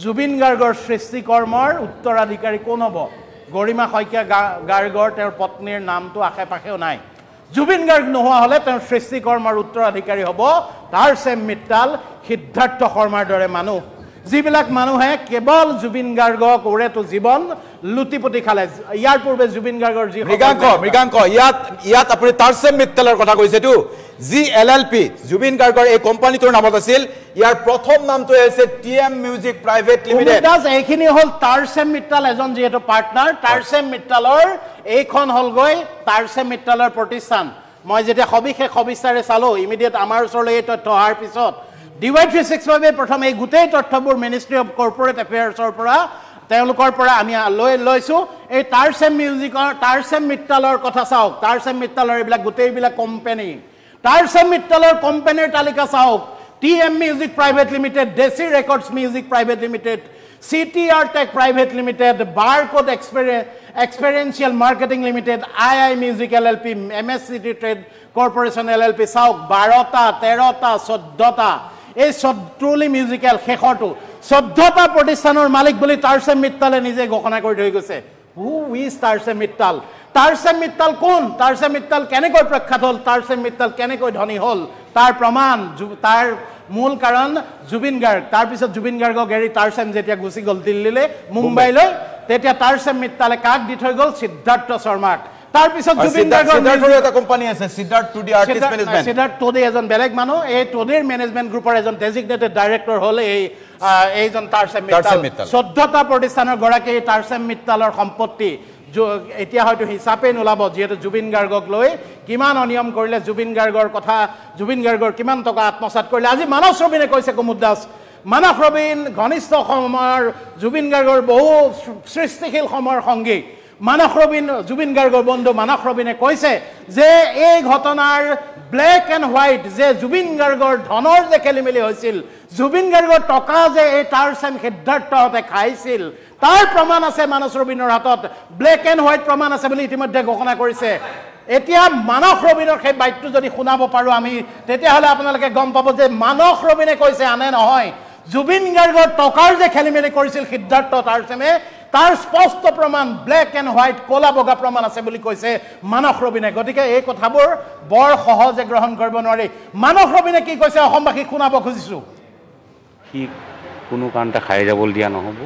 জুবিন গাৰ্গৰ সৃষ্টিকৰ্মৰ উত্তৰাধিকাৰী কোন হ'ব গৰিমা শইকীয়া গাৰ্গৰ তেওঁৰ পত্নীৰ নামটো আশে পাশেও নাই জুবিন গাৰ্গ নোহোৱা হ'লে তেওঁৰ সৃষ্টিকৰ্মৰ উত্তৰাধিকাৰী হ'ব তাৰসেম মিত্তল সিদ্ধাৰ্থ শৰ্মাৰ দৰে মানুহ যিবিলাক মানুহে কেৱল জুবিন গাৰ্গক ওৰেটো জীৱন লুটিপুটি খালে ইয়াৰ পূৰ্বে জুবিন গাৰ্গৰ যি মৃগাংক ইয়াত আপুনি তাৰসেম মিত্তলৰ কথা কৈছেতো GLLP জুবিন গাৰ্গৰ এই কোম্পানীটোৰ নামত আছিল ইয়াৰ প্ৰথম নামটো হৈছে TM মিউজিক প্ৰাইভেট লিমিটেড এইখিনি হ'ল তাৰসেম মিত্তল এজন যিহেতু পাৰ্টনাৰ তাৰসেম মিত্তলৰ এইখন হ'লগৈ তাৰসেম মিত্তলৰ প্ৰতিষ্ঠান মই যেতিয়া সবিস্তাৰে চালো ইমিডিয়েট আমাৰ ওচৰলৈ এই তথ্য অহাৰ পিছত DY365 প্ৰথম এই গোটেই তথ্যবোৰ মিনিষ্ট্ৰি অফ কৰ্পৰেট এফেয়াৰ্ছৰ পৰা তেওঁলোকৰ পৰা আমি লৈছো এই তাৰসেম মিত্তলৰ কথা চাওক তাৰসেম মিত্তলৰ এইবিলাক গোটেইবিলাক কোম্পানী তাৰসেম মিত্তলৰ কোম্পানীৰ তালিকা চাওক TM music private limited Desi records music private limited CTR tech private limited barcode experiential marketing limited II music LLP MSCT trade corporation LLP চাওক 12টা 13টা 14টা এই ট্ৰুলি মিউজিকেল শেষৰটো 14টা প্ৰতিষ্ঠানৰ মালিক বুলি তাৰসেম মিত্তলে নিজে ঘোষণা কৰি থৈ গৈছে হু ইজ তাৰসেম মিত্তল তাৰসেম মিত্তল কোন তাৰসেম মিত্তল কেনেকৈ প্ৰখ্যাত হ'ল তাৰসেম মিত্তল কেনেকৈ ধনী হ'ল তাৰ প্ৰমাণ তাৰ মূল কাৰণ জুবিন গাৰ্গ তাৰ পিছত জুবিন গাৰ্গক এৰি তাৰসেম যেতিয়া গুচি গ'ল দিল্লীলৈ মুম্বাইলৈ তেতিয়া তাৰসেম মিত্তলে কাক দি থৈ গ'ল সিদ্ধাৰ্থ শৰ্মাক তাৰ পিছত জুবিন গাৰ্গৰ সিদ্ধাৰ্থৰ এটা কোম্পানী আছে সিদ্ধাৰ্থ টুডি আৰ্টিষ্ট মেনেজমেন্ট সিদ্ধাৰ্থ টুডি এজন বেলেগ মানুহ এই টুডিৰ মেনেজমেন্ট গ্ৰুপৰ এজন ডেজিগনেটেড ডাইৰেক্টৰ হ'ল এইজন তাৰসেম মিত্তাল 14টা প্ৰতিষ্ঠানৰ গৰাকী তাৰসেম মিত্তালৰ সম্পত্তি এতিয়া হয়তো হিচাপে নোলাব যেহেতু জুবিন গাৰ্গক লৈ কিমান অনিয়ম কৰিলে জুবিন গাৰ্গৰ কিমান টকা আত্মসাৎ কৰিলে আজি মানস ৰবিনে কৈছে কুমুদ দাস মানস ৰবিন ঘনিষ্ঠ সময়ৰ জুবিন গাৰ্গৰ বহু সৃষ্টিশীল সময়ৰ সংগী মানস ৰবিন জুবিন গাৰ্গৰ বন্ধু মানস ৰবিনে কৈছে যে এই ঘটনাৰ ব্লেক এণ্ড হোৱাইট যে জুবিন গাৰ্গৰ ধনৰ যে খেলিমেলি হৈছিল জুবিন গাৰ্গৰ টকা যে এই তাৰসেম সিদ্ধাৰ্থহঁতে খাইছিল তাৰ প্ৰমাণ আছে মানস ৰবিনৰ হাতত ব্লেক এণ্ড হোৱাইট প্ৰমাণ আছে বুলি ইতিমধ্যে ঘোষণা কৰিছে এতিয়া মানস ৰবিনৰ সেই বাক্যটো যদি শুনাব পাৰো আমি তেতিয়াহ'লে আপোনালোকে গম পাব যে মানস ৰবিনে কৈছে আনে নহয় জুবিন গাৰ্গৰ টকাৰ যে খেলিমেলি কৰিছিল সিদ্ধাৰ্থ তাৰসেমে তাৰ স্পষ্ট প্ৰমাণ ব্লেক এণ্ড হোৱাইট কলা বগা প্ৰমাণ আছে বুলি কৈছে মানস ৰবিনে গতিকে এই কথাবোৰ বৰ সহজে গ্ৰহণ কৰিব নোৱাৰি মানস ৰবিনে কি কৈছে অসমবাসীক শুনাব খুজিছো কি কোনো কাৰণতে খাই যাবলৈ দিয়া নহ'ব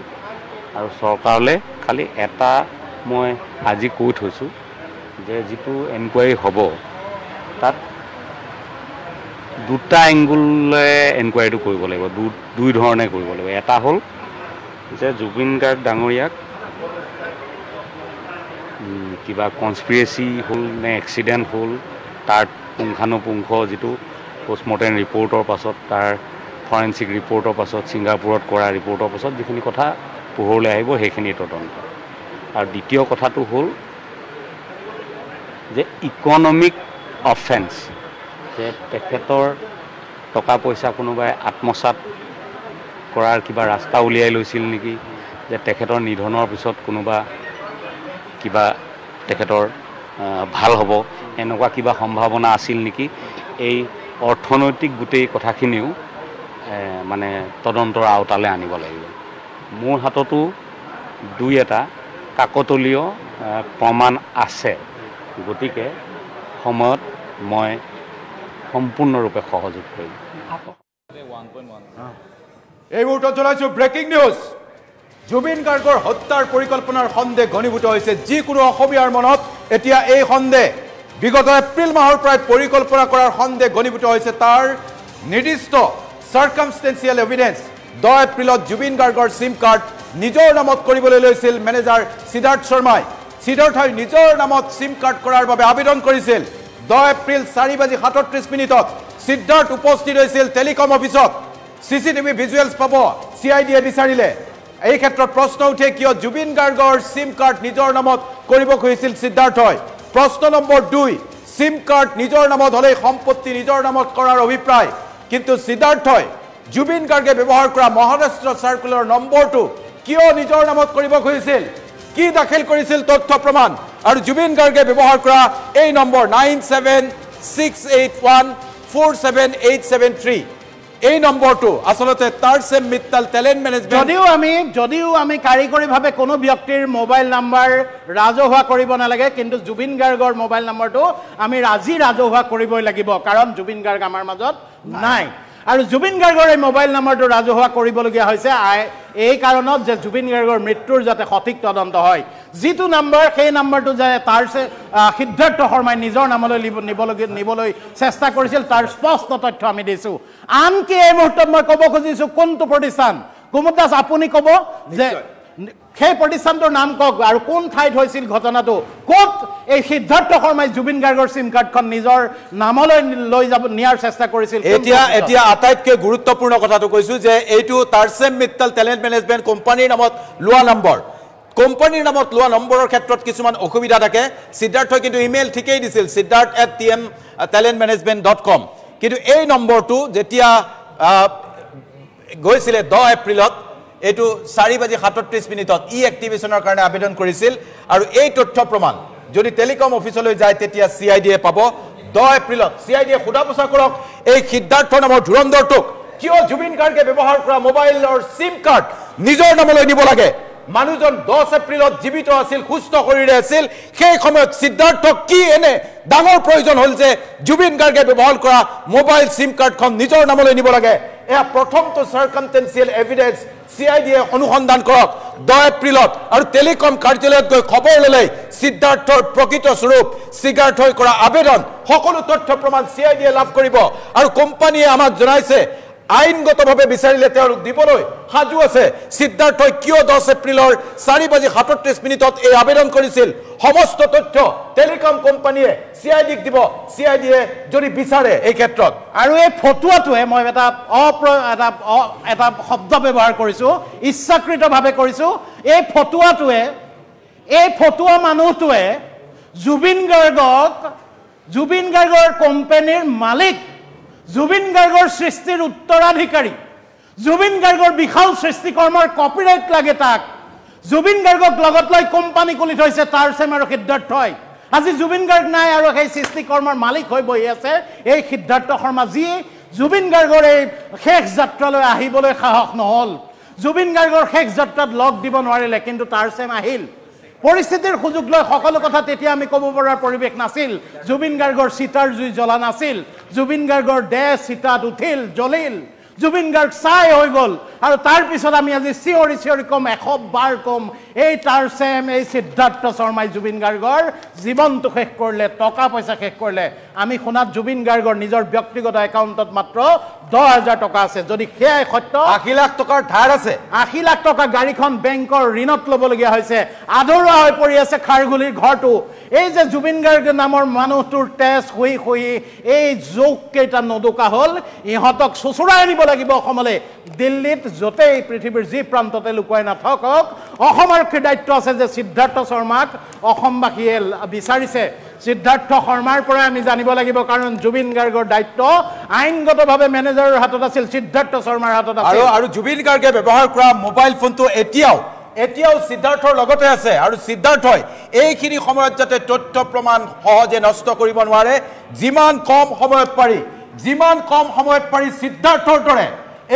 আৰু চৰকাৰলৈ খালি এটা মই আজি কৈ থৈছোঁ যে যিটো এনকুৱাৰী হ'ব তাত দুটা এংগুললৈ এনকুৱাৰীটো কৰিব লাগিব দুই ধৰণে কৰিব লাগিব এটা হ'ল যে জুবিন গাৰ্গ ডাঙৰীয়াক কিবা কনস্পিৰেচি হ'ল নে এক্সিডেণ্ট হ'ল তাৰ পুংখানুপুংখ যিটো পোষ্টমৰ্টেম ৰিপৰ্টৰ পাছত তাৰ ফৰেনচিক ৰিপৰ্টৰ পাছত ছিংগাপুৰত কৰা ৰিপৰ্টৰ পাছত যিখিনি কথা পোহৰলৈ আহিব সেইখিনি তদন্ত আৰু দ্বিতীয় কথাটো হ'ল যে ইকনমিক অফেন্স যে তেখেতৰ টকা পইচা কোনোবাই আত্মসাৎ কৰাৰ কিবা ৰাস্তা উলিয়াই লৈছিল নেকি যে তেখেতৰ নিধনৰ পিছত কোনোবা কিবা তেখেতৰ ভাল হ'ব এনেকুৱা কিবা সম্ভাৱনা আছিল নেকি এই অৰ্থনৈতিক গোটেই কথাখিনিও মানে তদন্তৰ আওতালৈ আনিব লাগিব মোৰ হাততো দুই এটা কাকতলীয় প্ৰমাণ আছে গতিকে সময়ত মই সম্পূৰ্ণৰূপে সহযোগ কৰিম এই মুহূৰ্তত জনাইছো ব্ৰেকিং নিউজ জুবিন গাৰ্গৰ হত্যাৰ পৰিকল্পনাৰ সন্দেহ ঘনীভূত হৈছে যিকোনো অসমীয়াৰ মনত এতিয়া এই সন্দেহ বিগত এপ্ৰিল মাহৰ পৰাই পৰিকল্পনা কৰাৰ সন্দেহ ঘনীভূত হৈছে তাৰ নিৰ্দিষ্ট সাৰ্কামষ্টেন্সিয়েল এভিডেন্স 10 এপ্ৰিলত জুবিন গাৰ্গৰ সিম কাৰ্ড নিজৰ নামত কৰিবলৈ লৈছিল মেনেজাৰ সিদ্ধাৰ্থ শৰ্মাই সিদ্ধাৰ্থই নিজৰ নামত সিম কাৰ্ড কৰাৰ বাবে আবেদন কৰিছিল 10 এপ্ৰিল 4:37 সিদ্ধাৰ্থ উপস্থিত হৈছিল টেলিকম অফিচত CCTV ভিজুৱেলছ পাব CIDয়ে বিচাৰিলে এই ক্ষেত্ৰত প্ৰশ্ন উঠে কিয় জুবিন গাৰ্গৰ সিম কাৰ্ড নিজৰ নামত কৰিব খুজিছিল সিদ্ধাৰ্থই প্ৰশ্ন নম্বৰ 2 সিম কাৰ্ড নিজৰ নামত হলে সম্পত্তি নিজৰ নামত কৰাৰ অভিপ্ৰায় কিন্তু সিদ্ধাৰ্থই জুবিন গাৰ্গে ব্যৱহাৰ কৰা মহাৰাষ্ট্ৰ সাৰ্কুলাৰ নম্বৰটো কিয় নিজৰ নামত কৰিব খুজিছিল কি দাখিল কৰিছিল তথ্য প্ৰমাণ আৰু জুবিন গাৰ্গে ব্যৱহাৰ কৰা এই নম্বৰ 9768147873 এই নম্বৰটো আসলতে তাৰসেম মিত্তাল টেলেন্ট মেনেজমেন্ট যদিও আমি কাৰিকৰীভাৱে কোনো ব্যক্তিৰ মোবাইল নাম্বাৰ ৰাজহুৱা কৰিব নালাগে কিন্তু জুবিন গাৰ্গৰ মোবাইল নাম্বাৰটো আমি ৰাজহুৱা কৰিবই লাগিব কাৰণ জুবিন গাৰ্গ আমাৰ মাজত নাই আৰু জুবিন গাৰ্গৰ এই মোবাইল নাম্বাৰটো ৰাজহুৱা কৰিবলগীয়া হৈছে এই কাৰণত যে জুবিন গাৰ্গৰ মৃত্যুৰ যাতে সঠিক তদন্ত হয় যিটো নাম্বাৰ সেই নাম্বাৰটো যে সিদ্ধাৰ্থ শৰ্মাই নিজৰ নামলৈ নিবলৈ চেষ্টা কৰিছিল তাৰ স্পষ্ট তথ্য আমি দিছো আনকি এই মুহূৰ্তত মই ক'ব খুজিছো কোনটো প্ৰতিষ্ঠান কুমুদ দাস আপুনি ক'ব যে সেই প্ৰতিষ্ঠানটোৰ নাম কওক আৰু কোন ঠাইত হৈছিল ঘটনাটো ক'ত এই সিদ্ধাৰ্থ শৰ্মাই জুবিন গাৰ্গৰ সিম কাৰ্ডখন নিজৰ নামলৈ লৈ যাব নিয়াৰ চেষ্টা কৰিছিল এতিয়া আটাইতকৈ গুৰুত্বপূৰ্ণ কথাটো কৈছো যে এইটো তাৰসেম মিত্তাল টেলেন্ট মেনেজমেন্ট কোম্পানীৰ নামত লোৱা নম্বৰ কোম্পানীৰ নামত লোৱা নম্বৰৰ ক্ষেত্ৰত কিছুমান অসুবিধা থাকে সিদ্ধাৰ্থই কিন্তু ইমেইল ঠিকই দিছিল siddharth@tmtalentmanagement.com কিন্তু এই নম্বৰটো যেতিয়া গৈছিলে 10 এপ্ৰিলত এটো 4:37 ই এক্টিভেশনৰ কাৰণে আবেদন কৰিছিল আৰু এই তথ্য প্ৰমাণ যদি টেলিকম অফিচলৈ যায় তেতিয়া CIDয়ে পাব 10 এপ্ৰিলত CIDয়ে খুদাপোছা কৰক এই সিদ্ধাৰ্থ নামৰ ধুৰন্ধৰটোক কিয় জুবিন গাৰ্গে ব্যৱহাৰ কৰা মোবাইলৰ সিম কাৰ্ড নিজৰ নামলৈ নিব লাগে মানুহজন 10 এপ্ৰিলত জীৱিত আছিল সুস্থ শৰীৰে আছিল সেই সময়ত সিদ্ধাৰ্থক কি এনে ডাঙৰ প্ৰয়োজন হ'ল যে জুবিন গাৰ্গে ব্যৱহাৰ কৰা মোবাইল সিম কাৰ্ডখন নিজৰ নামলৈ নিব লাগে এয়া প্ৰথমটো সাৰ্কামটেনচিয়েল এভিডেন্স CIDয়ে অনুসন্ধান কৰক 10 এপ্ৰিলত আৰু টেলিকম কাৰ্যালয়ত গৈ খবৰ ল'লে সিদ্ধাৰ্থৰ প্ৰকৃত স্বৰূপ সিগাৰেট হৈ কৰা আবেদন সকলো তথ্য প্ৰমাণ CIDয়ে লাভ কৰিব আৰু কোম্পানীয়ে আমাক জনাইছে আইনগতভাৱে বিচাৰিলে তেওঁলোক দিবলৈ সাজু আছে সিদ্ধাৰ্থই কিয় 10 এপ্ৰিলৰ 4:37 এই আবেদন কৰিছিল সমস্ত তথ্য টেলিকম কোম্পানীয়ে CIDক দিব CIDয়ে যদি বিচাৰে এই ক্ষেত্ৰত আৰু এই ফটোৱাটোৱে মই এটা শব্দ ব্যৱহাৰ কৰিছো ইচ্ছাকৃতভাৱে কৰিছো এই ফটোৱা মানুহটোৱে জুবিন গাৰ্গৰ কোম্পানীৰ মালিক জুবিন গাৰ্গৰ সৃষ্টিৰ উত্তৰাধিকাৰী জুবিন গাৰ্গৰ বিশাল সৃষ্টিকৰ্মৰ কপিৰাইট লাগে তাক জুবিন গাৰ্গক লগত লৈ কোম্পানী খুলি থৈছে টাৰচেম আৰু সিদ্ধাৰ্থই আজি জুবিন গাৰ্গ নাই আৰু সেই সৃষ্টিকৰ্মৰ মালিক হৈ বহি আছে এই সিদ্ধাৰ্থ শৰ্মা যি জুবিন গাৰ্গৰ এই শেষ যাত্ৰালৈ আহিবলৈ সাহস নহল জুবিন গাৰ্গৰ শেষ যাত্ৰাত লগ দিব নোৱাৰিলে কিন্তু টাৰচেম আহিল পৰিস্থিতিৰ সুযোগ লৈ সকলো কথা তেতিয়া আমি ক'ব পৰাৰ পৰিৱেশ নাছিল জুবিন গাৰ্গৰ চিতাৰ জুই জ্বলা নাছিল জুবিন গাৰ্গৰ দেহ চিতাত উঠিল জ্বলিল জুবিন গাৰ্গ ছাই হৈ গ'ল আৰু তাৰ পিছত আমি আজি চিঞৰি কম 100 বাৰ কম এই টাৰচেম এই সিদ্ধাৰ্থ শৰ্মাই জুবিন গাৰ্গৰ জীৱনটো শেষ কৰিলে টকা পইচা শেষ কৰিলে আমি শুনাত জুবিন গাৰ্গৰ নিজৰ ব্যক্তিগত একাউণ্টত মাত্ৰ 10,000 টকা আছে যদি সেয়াই সত্য 80 লাখ টকাৰ ধাৰ আছে 80 লাখ টকা গাড়ীখন বেংকৰ ঋণত ল'বলগীয়া হৈছে আধৰুৱা হৈ পৰি আছে খাৰগুলিৰ ঘৰটো এই যে জুবিন গাৰ্গ নামৰ মানুহটোৰ তেজ হৈ এই জোক কেইটা নদুকা হ'ল ইহঁতক চুচুৰাই আনিব লাগিব অসমলৈ দিল্লীত য'তেই পৃথিৱীৰ যি প্ৰান্ততে লুকুৱাই নাথাকক অসম আৰক্ষীৰ দায়িত্ব আছে যে সিদ্ধাৰ্থ শৰ্মাক অসমবাসীয়ে বিচাৰিছে সিদ্ধাৰ্থ শৰ্মাৰ পৰা আমি জানিব লাগিব কাৰণ জুবিন গাৰ্গৰ দায়িত্ব আইনগতভাৱে মেনেজাৰৰ হাতত আছিল সিদ্ধাৰ্থ শৰ্মাৰ হাতত আছিল আৰু জুবিন গাৰ্গে ব্যৱহাৰ কৰা মোবাইল ফোনটো এতিয়াও সিদ্ধাৰ্থৰ লগতে আছে আৰু সিদ্ধাৰ্থই এইখিনি সময়ত যাতে তথ্য প্ৰমাণ সহজে নষ্ট কৰিব নোৱাৰে যিমান কম সময়ত পাৰি সিদ্ধাৰ্থৰ দৰে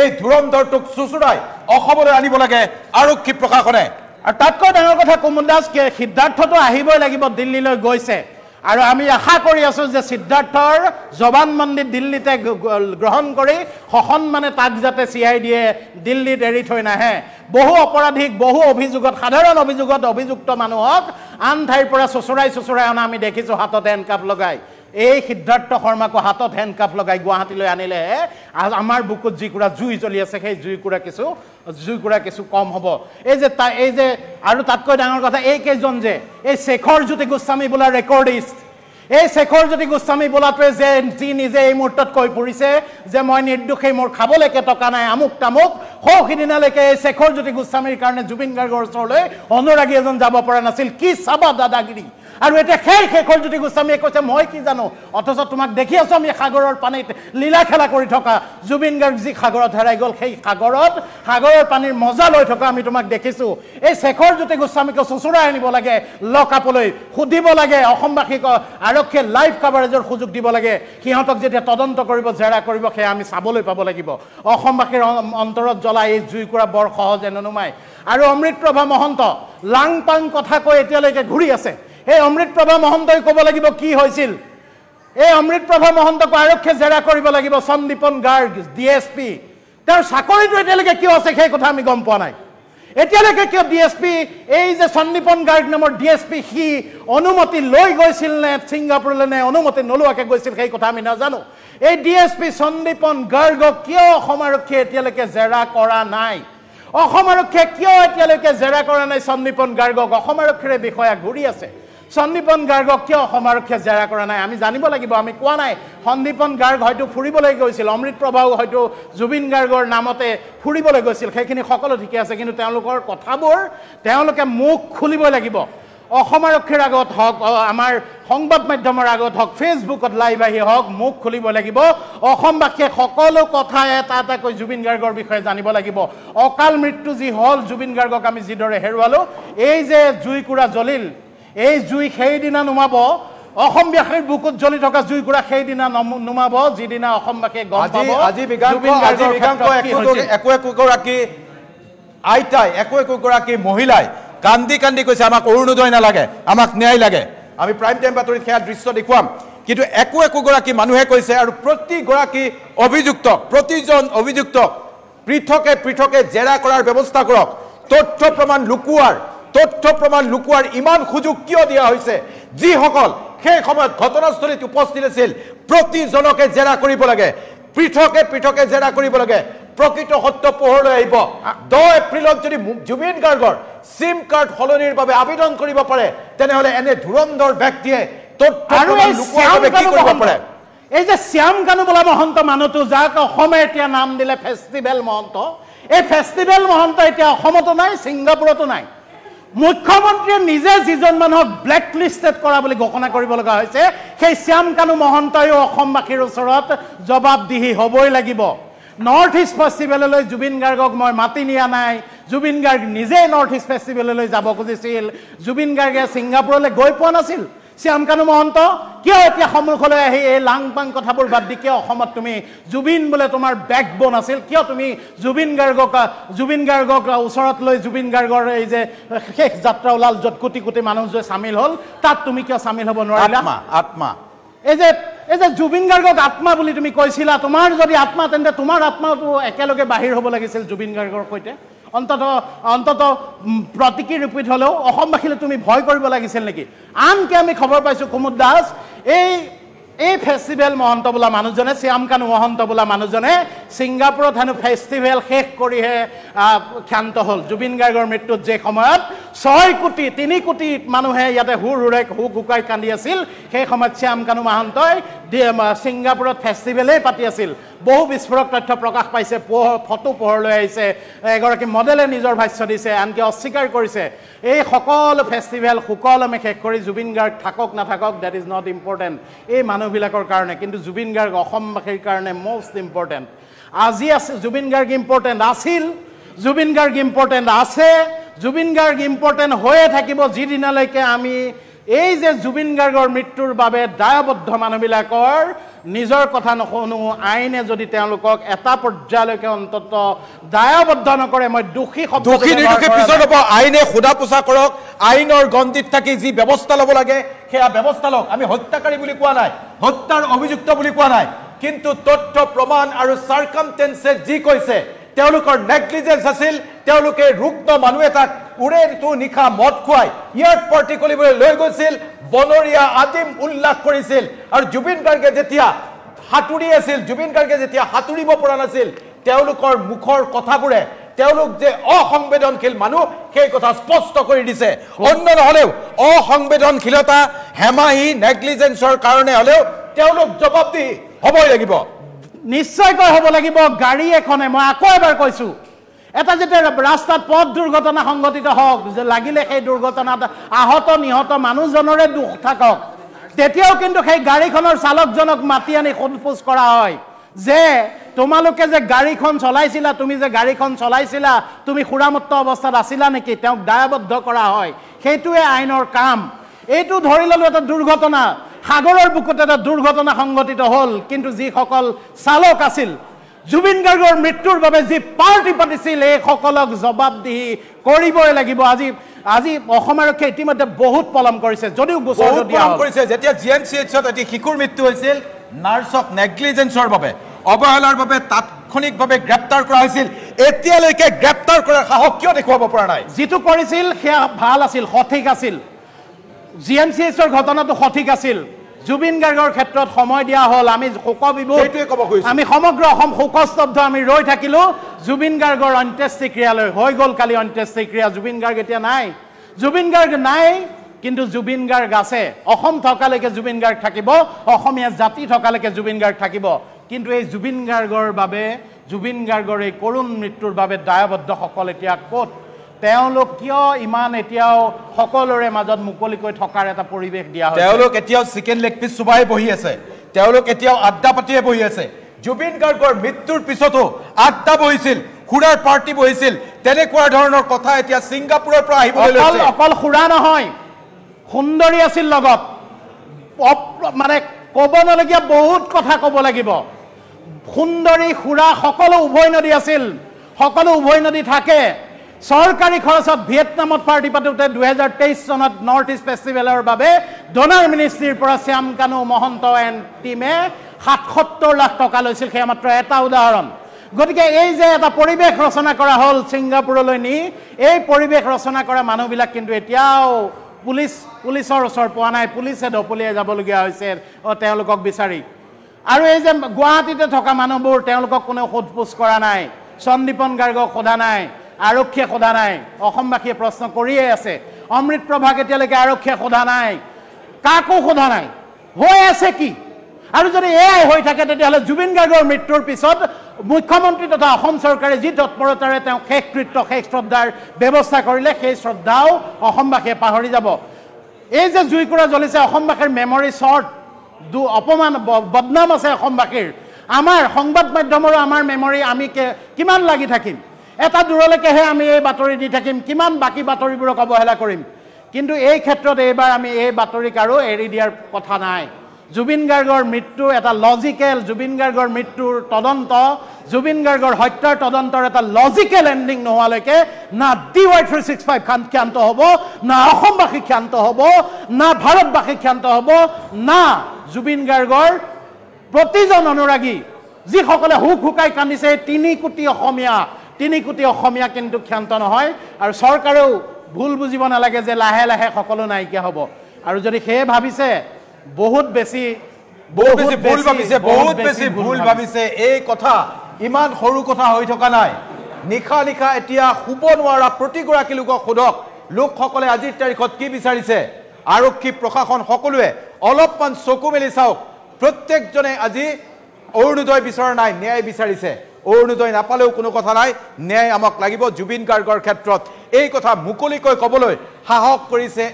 এই ধুৰন্ধৰটোক চুচুৰাই অসমলৈ আনিব লাগে আৰক্ষী প্ৰশাসনে আৰু তাতকৈ ডাঙৰ কথা কুমুল দাস সিদ্ধাৰ্থটো আহিবই লাগিব দিল্লীলৈ গৈছে আৰু আমি আশা কৰি আছো যে সিদ্ধাৰ্থৰ জবানবন্দী দিল্লীতে গ্ৰহণ কৰি সসন্মানে তাক যাতে CIDয়ে দিল্লীত এৰি থৈ নাহে বহু অপৰাধীক বহু অভিযোগত সাধাৰণ অভিযোগত অভিযুক্ত মানুহক আন ঠাইৰ পৰা চুচুৰাই অনা আমি দেখিছো হাতত হেণ্ডকাফ লগাই এই সিদ্ধাৰ্থ শৰ্মাকো হাতত হেণ্ডকাফ লগাই গুৱাহাটীলৈ আনিলে আমাৰ বুকুত যিকুৰা জুই জ্বলি আছে সেই জুইকুৰা কিছু কম হ'ব এই যে আৰু তাতকৈ ডাঙৰ কথা এই কেইজন যে এই শেখৰ জ্যোতি গোস্বামী বোলা ৰেকৰ্ডিষ্ট এই শেখৰ জ্যোতি গোস্বামী বোলাটোৱে যে যি নিজে এই মুহূৰ্তত কৈ ফুৰিছে যে মই নিৰ্দোষী মোৰ খাবলৈকে টকা নাই আমুক তামুক সিদিনালৈকে এই শেখৰ জ্যোতি গোস্বামীৰ কাৰণে জুবিন গাৰ্গৰ ওচৰলৈ অনুৰাগী এজন যাব পৰা নাছিল কি চাবা দাদাগিৰি আৰু এটা শেখৰ জ্যোতি গোস্বামীয়ে কৈছে মই কি জানো অথচ তোমাক দেখি আছো আমি সাগৰৰ পানীত লীলা খেলা কৰি থকা জুবিন গাৰ্গ যি সাগৰত হেৰাই গ'ল সেই সাগৰৰ পানীৰ মজা লৈ থকা আমি তোমাক দেখিছো এই শেখৰ জ্যোতি গোস্বামীকে চুচুৰাই আনিব লাগে লকআপলৈ সুধিব লাগে অসমবাসীক আৰক্ষীয়ে লাইভ কাভাৰেজৰ সুযোগ দিব লাগে সিহঁতক যেতিয়া তদন্ত কৰিব জেৰা কৰিব সেয়া আমি চাবলৈ পাব লাগিব অসমবাসীৰ অন্তৰত জ্বলা এই জুইকুৰা বৰ সহজে নুনুমাই আৰু অমৃতপ্ৰভা মহন্ত লাংপাং কথা কৈ এতিয়ালৈকে ঘূৰি আছে এই অমৃতপ্ৰভা মহন্তই ক'ব লাগিব কি হৈছিল এই অমৃতপ্ৰভা মহন্তক আৰক্ষীয়ে জেৰা কৰিব লাগিব সন্দীপন গাৰ্গ DSP তেওঁৰ চাকৰিটো এতিয়ালৈকে কিয় আছে সেই কথা আমি গম পোৱা নাই এতিয়ালৈকে কিয় DSP এই যে সন্দীপন গাৰ্গ নামৰ DSP সি অনুমতি লৈ গৈছিল নে ছিংগাপুৰলৈ নে অনুমতি নলোৱাকৈ গৈছিল সেই কথা আমি নাজানো এই DSP সন্দীপন গাৰ্গক কিয় অসম আৰক্ষীয়ে এতিয়ালৈকে জেৰা কৰা নাই অসম আৰক্ষীয়ে কিয় এতিয়ালৈকে জেৰা কৰা নাই সন্দীপন গাৰ্গক অসম আৰক্ষীৰ বিষয়া ঘূৰি আছে সন্দীপন গাৰ্গক কিয় অসম আৰক্ষীয়ে জেৰা কৰা নাই আমি জানিব লাগিব আমি কোৱা নাই সন্দীপন গাৰ্গ হয়তো ফুৰিবলৈ গৈছিল অমৃতপ্ৰভাও হয়তো জুবিন গাৰ্গৰ নামতে ফুৰিবলৈ গৈছিল সেইখিনি সকলো ঠিকে আছে কিন্তু তেওঁলোকৰ কথাবোৰ তেওঁলোকে মুখ খুলিব লাগিব অসম আৰক্ষীৰ আগত হওক আমাৰ সংবাদ মাধ্যমৰ আগত হওক ফেচবুকত লাইভ আহি হওক মুখ খুলিব লাগিব অসমবাসীয়ে সকলো কথা এটাকৈ জুবিন গাৰ্গৰ বিষয়ে জানিব লাগিব অকাল মৃত্যু যি হ'ল জুবিন গাৰ্গক আমি যিদৰে হেৰুৱালো এই যে জুইকুৰা জ্বলিল এই জুই সেইদিনা নুমাব অসমবাসীৰ বুকুত জ্বলি থকা জুইকুৰা সেইদিনা নুমাব যিদিনা অসমবাসীয়ে গম পাব আজি বিজ্ঞানক একোগৰাকী আইতাই একোগৰাকী মহিলাই কান্দি কান্দি কৈছে আমাক অৰুণোদয় নালাগে, আমাক ন্যায় লাগে। আমি প্ৰাইম টাইম বাতৰিত সেয়া দৃশ্য দেখুৱাম। কিন্তু একোগৰাকী মানুহে কৈছে আৰু প্ৰতিগৰাকী অভিযুক্তক, প্ৰতিজন অভিযুক্তক পৃথকে পৃথকে জেৰা কৰাৰ ব্যৱস্থা কৰক। তথ্য প্ৰমাণ লুকুৱাৰ ইমান সুযোগ কিয় দিয়া হৈছে? যিসকল সেই সময়ত ঘটনাস্থলীত উপস্থিত আছিল প্ৰতিজনকে জেৰা কৰিব লাগে, পৃথকে পৃথকে জেৰা কৰিব লাগে। প্ৰকৃত সত্য পোহৰলৈ আহিব। 10 এপ্ৰিলত যদি জুবিন গাৰ্গৰ সিম কাৰ্ড সলনিৰ বাবে আবেদন কৰিব পাৰে, তেনেহ'লে এনে ধুৰন্ধৰ ব্যক্তিয়ে তথ্য লুকুৱাৰ বাবে কি কৰিব পাৰে? এই যে শ্যাম কানু বোলা মহন্ত মানুহটো, যাক অসমে এতিয়া নাম দিলে ফেষ্টিভেল মহন্ত, এই ফেষ্টিভেল মহন্ত এতিয়া অসমতো নাই, ছিংগাপুৰতো নাই। মুখ্যমন্ত্ৰীয়ে নিজে যিজন মানুহক ব্লেক লিষ্টেড কৰা বুলি ঘোষণা কৰিব লগা হৈছে, সেই শ্যাম কানু মহন্তয়ো অসমবাসীৰ ওচৰত জবাবদিহি হ'বই লাগিব। নৰ্থ ইষ্ট ফেষ্টিভেললৈ জুবিন গাৰ্গক মই মাতি নিয়া নাই। জুবিন গাৰ্গ নিজে নৰ্থ ইষ্ট ফেষ্টিভেললৈ যাব খুজিছিল। জুবিন গাৰ্গে ছিংগাপুৰলৈ গৈ পোৱা নাছিল। শ্যাম কানু মহন্ত কিয় এতিয়া সন্মুখলৈ আহি এই লাং পাং কথাবোৰ বাদ দি কিয় অসমত তুমি জুবিন বোলে তোমাৰ বেকবোন আছিল, কিয় তুমি জুবিন গাৰ্গক ওচৰত লৈ জুবিন গাৰ্গৰ এই যে শেষ যাত্ৰা ওলাল য'ত কোটি কোটি মানুহ যে চামিল হ'ল, তাত তুমি কিয় চামিল হ'ব নোৱাৰিলা? আত্মা এই যে জুবিন গাৰ্গক আত্মা বুলি তুমি কৈছিলা, তোমাৰ যদি আত্মা, তেন্তে তোমাৰ আত্মাটো একেলগে বাহিৰ হ'ব লাগিছিল জুবিন গাৰ্গৰ সৈতে। অন্তত প্ৰতীকী ৰূপত হ'লেও অসমবাসীলৈ তুমি ভয় কৰিব লাগিছিল নেকি? আনকি আমি খবৰ পাইছোঁ কুমুদ দাস, এই ফেষ্টিভেল মহন্ত বোলা মানুহজনে, শ্যাম কানু মহন্ত বোলা মানুহজনে ছিংগাপুৰত হেনো ফেষ্টিভেল শেষ কৰিহে ক্ষান্ত হ'ল। জুবিন গাৰ্গৰ মৃত্যুত যে সময়ত 3 কোটি মানুহে ইয়াতে হুকাই কান্দি আছিল, সেই সময়ত শ্যাম কানু মহন্তই ছিংগাপুৰত ফেষ্টিভেলেই পাতি আছিল। বহু বিস্ফোৰক তথ্য প্ৰকাশ পাইছে, ফটো পোহৰলৈ আহিছে। এগৰাকী মডেলে নিজৰ ভাষ্য দিছে, আনকি অস্বীকাৰ কৰিছে এই সকলো ফেষ্টিভেল সুকলমে শেষ কৰি জুবিন গাৰ্গ থাকক নাথাকক, ডেট ইজ নট ইম্পৰ্টেণ্ট এই মানুহবিলাকৰ কাৰণে, কিন্তু জুবিন গাৰ্গ অসমবাসীৰ কাৰণে মষ্ট ইম্পৰ্টেণ্ট। আজি আছে জুবিন গাৰ্গ ইম্পৰ্টেণ্ট আছিল, জুবিন গাৰ্গ ইম্পৰ্টেণ্ট আছে, জুবিন গাৰ্গ ইম্পৰ্টেণ্ট হৈয়ে থাকিব যিদিনালৈকে আমি এই যে জুবিন গাৰ্গৰ মৃত্যুৰ বাবে দায়বদ্ধ মানুহবিলাকৰ নিজৰ কথা নুশুনো, আইনে যদি তেওঁলোকক এটা পৰ্যায়লৈকে অন্তত দায়বদ্ধ নকৰে, মই দোষী পিছত হ'ব। আইনে সোধা পোছা কৰক, আইনৰ গণ্ডিত থাকি যি ব্যৱস্থা ল'ব লাগে সেয়া ব্যৱস্থা লওক। আমি হত্যাকাৰী বুলি কোৱা নাই, হত্যাৰ অভিযুক্ত বুলি কোৱা নাই, কিন্তু তথ্য প্ৰমাণ আৰু চাৰ্কামটেন্সে যি কৈছে তেওঁলোকৰ নেগলিজেন্স আছিল। তেওঁলোকে ৰুগ্ন মানুহ এটাক উৰেটো নিশা মদ খুৱাই ইয়াত পাৰ্টি কৰিবলৈ লৈ গৈছিল, বনৰীয়া আদিম উল্লাস কৰিছিল। আৰু জুবিন গাৰ্গে যেতিয়া সাঁতুৰি আছিল, জুবিন গাৰ্গে যেতিয়া সাঁতুৰিব পৰা নাছিল, তেওঁলোকৰ মুখৰ কথাবোৰে তেওঁলোক যে অসংবেদনশীল মানুহ সেই কথা স্পষ্ট কৰি দিছে। অন্য নহ'লেও অসংবেদনশীলতা, হেমাহি, নেগলিজেন্সৰ কাৰণে হ'লেও তেওঁলোক জবাবদিহি হ'বই লাগিব, নিশ্চয়কৈ হ'ব লাগিব। গাড়ী এখনে, মই আকৌ এবাৰ কৈছোঁ, এটা যেতিয়া ৰাস্তাত পথ দুৰ্ঘটনা সংঘটিত হওক, লাগিলে সেই দুৰ্ঘটনাত আহত নিহত মানুহজনৰে দুখ থাকক, তেতিয়াও কিন্তু সেই গাড়ীখনৰ চালকজনক মাতি আনি সোধপোছ কৰা হয় যে তোমালোকে যে গাড়ীখন চলাইছিলা, তুমি যে গাড়ীখন চলাইছিলা, তুমি সুৰামুক্ত অৱস্থাত আছিলা নেকি, তেওঁক দায়বদ্ধ কৰা হয়। সেইটোৱে আইনৰ কাম। এইটো ধৰি ল'লো এটা দুৰ্ঘটনা, সাগৰৰ বুকুত এটা দুৰ্ঘটনা সংঘটিত হ'ল, কিন্তু যিসকল চালক আছিল, জুবিন গাৰ্গৰ মৃত্যুৰ বাবে যি পাৰ্টি পাতিছিল, এইসকলক জবাবদিহি কৰিবই লাগিব। আজি অসম আৰক্ষীয়ে ইতিমধ্যে বহুত পলম কৰিছে, যদিও গোচৰ দিয়া কৰিছে। যেতিয়া GNCHত এটি শিশুৰ মৃত্যু হৈছিল, নাৰ্ছক নেগলিজেন্সৰ বাবে, অৱহেলাৰ বাবে তাৎক্ষণিকভাৱে গ্ৰেপ্তাৰ কৰা হৈছিল, এতিয়ালৈকে গ্ৰেপ্তাৰ কৰাৰ সাহস কিয় দেখুৱাব পৰা নাই? যিটো কৰিছিল সেয়া ভাল আছিল, সঠিক আছিল। GNCHৰ ঘটনাটো সঠিক আছিল। জুবিন গাৰ্গৰ ক্ষেত্ৰত সময় দিয়া হ'ল, আমি আমি সমগ্ৰ অসম শোকস্তব্ধ আমি ৰৈ থাকিলোঁ। জুবিন গাৰ্গৰ অন্ত্যেষ্টিক্ৰিয়ালৈ হৈ গ'ল কালি অন্ত্যেষ্টিক্ৰিয়া। জুবিন গাৰ্গ এতিয়া নাই, জুবিন গাৰ্গ নাই, কিন্তু জুবিন গাৰ্গ আছে। অসম থকালৈকে জুবিন গাৰ্গ থাকিব, অসমীয়া জাতি থকালৈকে জুবিন গাৰ্গ থাকিব। কিন্তু এই জুবিন গাৰ্গৰ বাবে, জুবিন গাৰ্গৰ এই কৰুণ মৃত্যুৰ বাবে দায়বদ্ধসকল এতিয়া ক'ত? তেওঁলোক কিয় ইমান এতিয়াও সকলোৰে মাজত মুকলিকৈ থকাৰ এটা পৰিৱেশ দিয়া হৈছে? তেওঁলোক এতিয়াও চিকেন লেগ পিচ চুবাই বহি আছে, তেওঁলোক এতিয়াও আড্ডা পাতিয়ে বহি আছে। জুবিন গাৰ্গৰ মৃত্যুৰ পিছতো আড্ডা বহিছিল, সুৰাৰ পাৰ্টি বহিছিল, তেনেকুৱা ধৰণৰ কথা এতিয়া ছিংগাপুৰৰ পৰা আহিবলৈ লৈছে। অকল সুৰা নহয়, সুন্দৰী আছিল লগত, মানে ক'ব নলগীয়া বহুত কথা ক'ব লাগিব। সুন্দৰী, সুৰা সকলো উভয় নদী আছিল, সকলো উভয় নদী থাকে। চৰকাৰী খৰচত ভিয়েটনামত পাৰ্টি পাতোতে 2023 চনত নৰ্থ ইষ্ট ফেষ্টিভেলৰ বাবে ডোনাৰ মিনিষ্ট্ৰীৰ পৰা শ্যাম কানু মহন্ত এণ্ড টিমে 77 লাখ টকা লৈছিল সেয়া মাত্ৰ এটা উদাহৰণ গতিকে এই যে এটা পৰিৱেশ ৰচনা কৰা হ'ল ছিংগাপুৰলৈ নি এই পৰিৱেশ ৰচনা কৰা মানুহবিলাক কিন্তু এতিয়াও পুলিচৰ ওচৰ পোৱা নাই পুলিচে দপলিয়াই যাবলগীয়া হৈছে তেওঁলোকক বিচাৰি আৰু এই যে গুৱাহাটীতে থকা মানুহবোৰ তেওঁলোকক কোনেও সোধপোছ কৰা নাই সন্দীপন গাৰ্গক সোধা নাই আৰক্ষীয়ে সোধা নাই অসমবাসীয়ে প্ৰশ্ন কৰিয়ে আছে অমৃত প্ৰভাক এতিয়ালৈকে আৰক্ষীয়ে সোধা নাই কাকো সোধা নাই হৈ আছে কি আৰু যদি এয়াই হৈ থাকে তেতিয়াহ'লে জুবিন গাৰ্গৰ মৃত্যুৰ পিছত মুখ্যমন্ত্ৰী তথা অসম চৰকাৰে যি তৎপৰতাৰে তেওঁ শেষকৃত্য শেষ শ্ৰদ্ধাৰ ব্যৱস্থা কৰিলে সেই শ্ৰদ্ধাও অসমবাসীয়ে পাহৰি যাব এই যে জুইকুৰা জ্বলিছে অসমবাসীৰ মেমৰি শ্বৰ্ট অপমান বদনাম আছে অসমবাসীৰ আমাৰ সংবাদ মাধ্যমৰ আমাৰ মেমৰি আমি কিমান লাগি থাকিম এটা দূৰলৈকেহে আমি এই বাতৰি দি থাকিম কিমান বাকী বাতৰিবোৰক অৱহেলা কৰিম কিন্তু এই ক্ষেত্ৰত এইবাৰ আমি এই বাতৰিক আৰু এৰি দিয়াৰ কথা নাই জুবিন গাৰ্গৰ মৃত্যু এটা লজিকেল জুবিন গাৰ্গৰ মৃত্যুৰ তদন্ত জুবিন গাৰ্গৰ হত্যাৰ তদন্তৰ এটা লজিকেল এণ্ডিং নোহোৱালৈকে না DY365 ক্ষান্ত হ'ব না অসমবাসী ক্ষান্ত হ'ব না ভাৰতবাসী ক্ষান্ত হ'ব না জুবিন গাৰ্গৰ প্ৰতিজন অনুৰাগী যিসকলে হুক হুকাই কান্দিছে 3 কোটি অসমীয়া কিন্তু ক্ষান্ত নহয় আৰু চৰকাৰেও ভুল বুজিব নালাগে যে লাহে লাহে সকলো নাইকিয়া হ'ব আৰু যদি সেয়ে ভাবিছে বহুত বেছি ভুল ভাবিছে এই কথা ইমান সৰু কথা হৈ থকা নাই নিখা এতিয়া শুব নোৱাৰা প্ৰতিগৰাকী লোকক সোধক লোকসকলে আজিৰ তাৰিখত কি বিচাৰিছে আৰক্ষী প্ৰশাসন সকলোৱে অলপমান চকু মেলি চাওক প্ৰত্যেকজনে আজি অৰুণোদয় বিচৰা নাই ন্যায় বিচাৰিছে অৰুণোদয় নাপালেও কোনো কথা নাই ন্যায় আমাক লাগিব জুবিন গাৰ্গৰ ক্ষেত্ৰত এই কথা মুকলিকৈ ক'বলৈ সাহস কৰিছে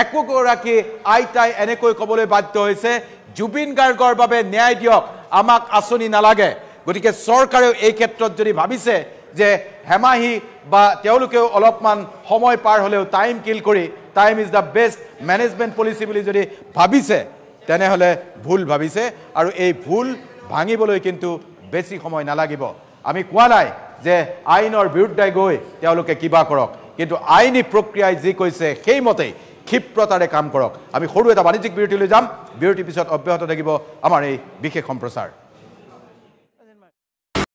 একোগৰাকী আইতাই এনেকৈ ক'বলৈ বাধ্য হৈছে জুবিন গাৰ্গৰ বাবে ন্যায় দিয়ক আমাক আঁচনি নালাগে গতিকে চৰকাৰেও এই ক্ষেত্ৰত যদি ভাবিছে যে হেমাহি বা তেওঁলোকেও অলপমান সময় পাৰ হ'লেও টাইম কিল কৰি time is the best management policy বুলি যদি ভাবিছে তেনেহ'লে ভুল ভাবিছে আৰু এই ভুল ভাঙিবলৈ কিন্তু বেছি সময় নালাগিব আমি কোৱা নাই যে আইনৰ বিৰুদ্ধে গৈ তেওঁলোকে কিবা কৰক কিন্তু আইনী প্ৰক্ৰিয়াই যি কৈছে সেইমতেই ক্ষিপ্ৰতাৰে কাম কৰক আমি সৰু এটা বাণিজ্যিক বিৰতিলৈ যাম বিৰতিৰ পিছত অব্যাহত থাকিব আমাৰ এই বিশেষ সম্প্ৰচাৰ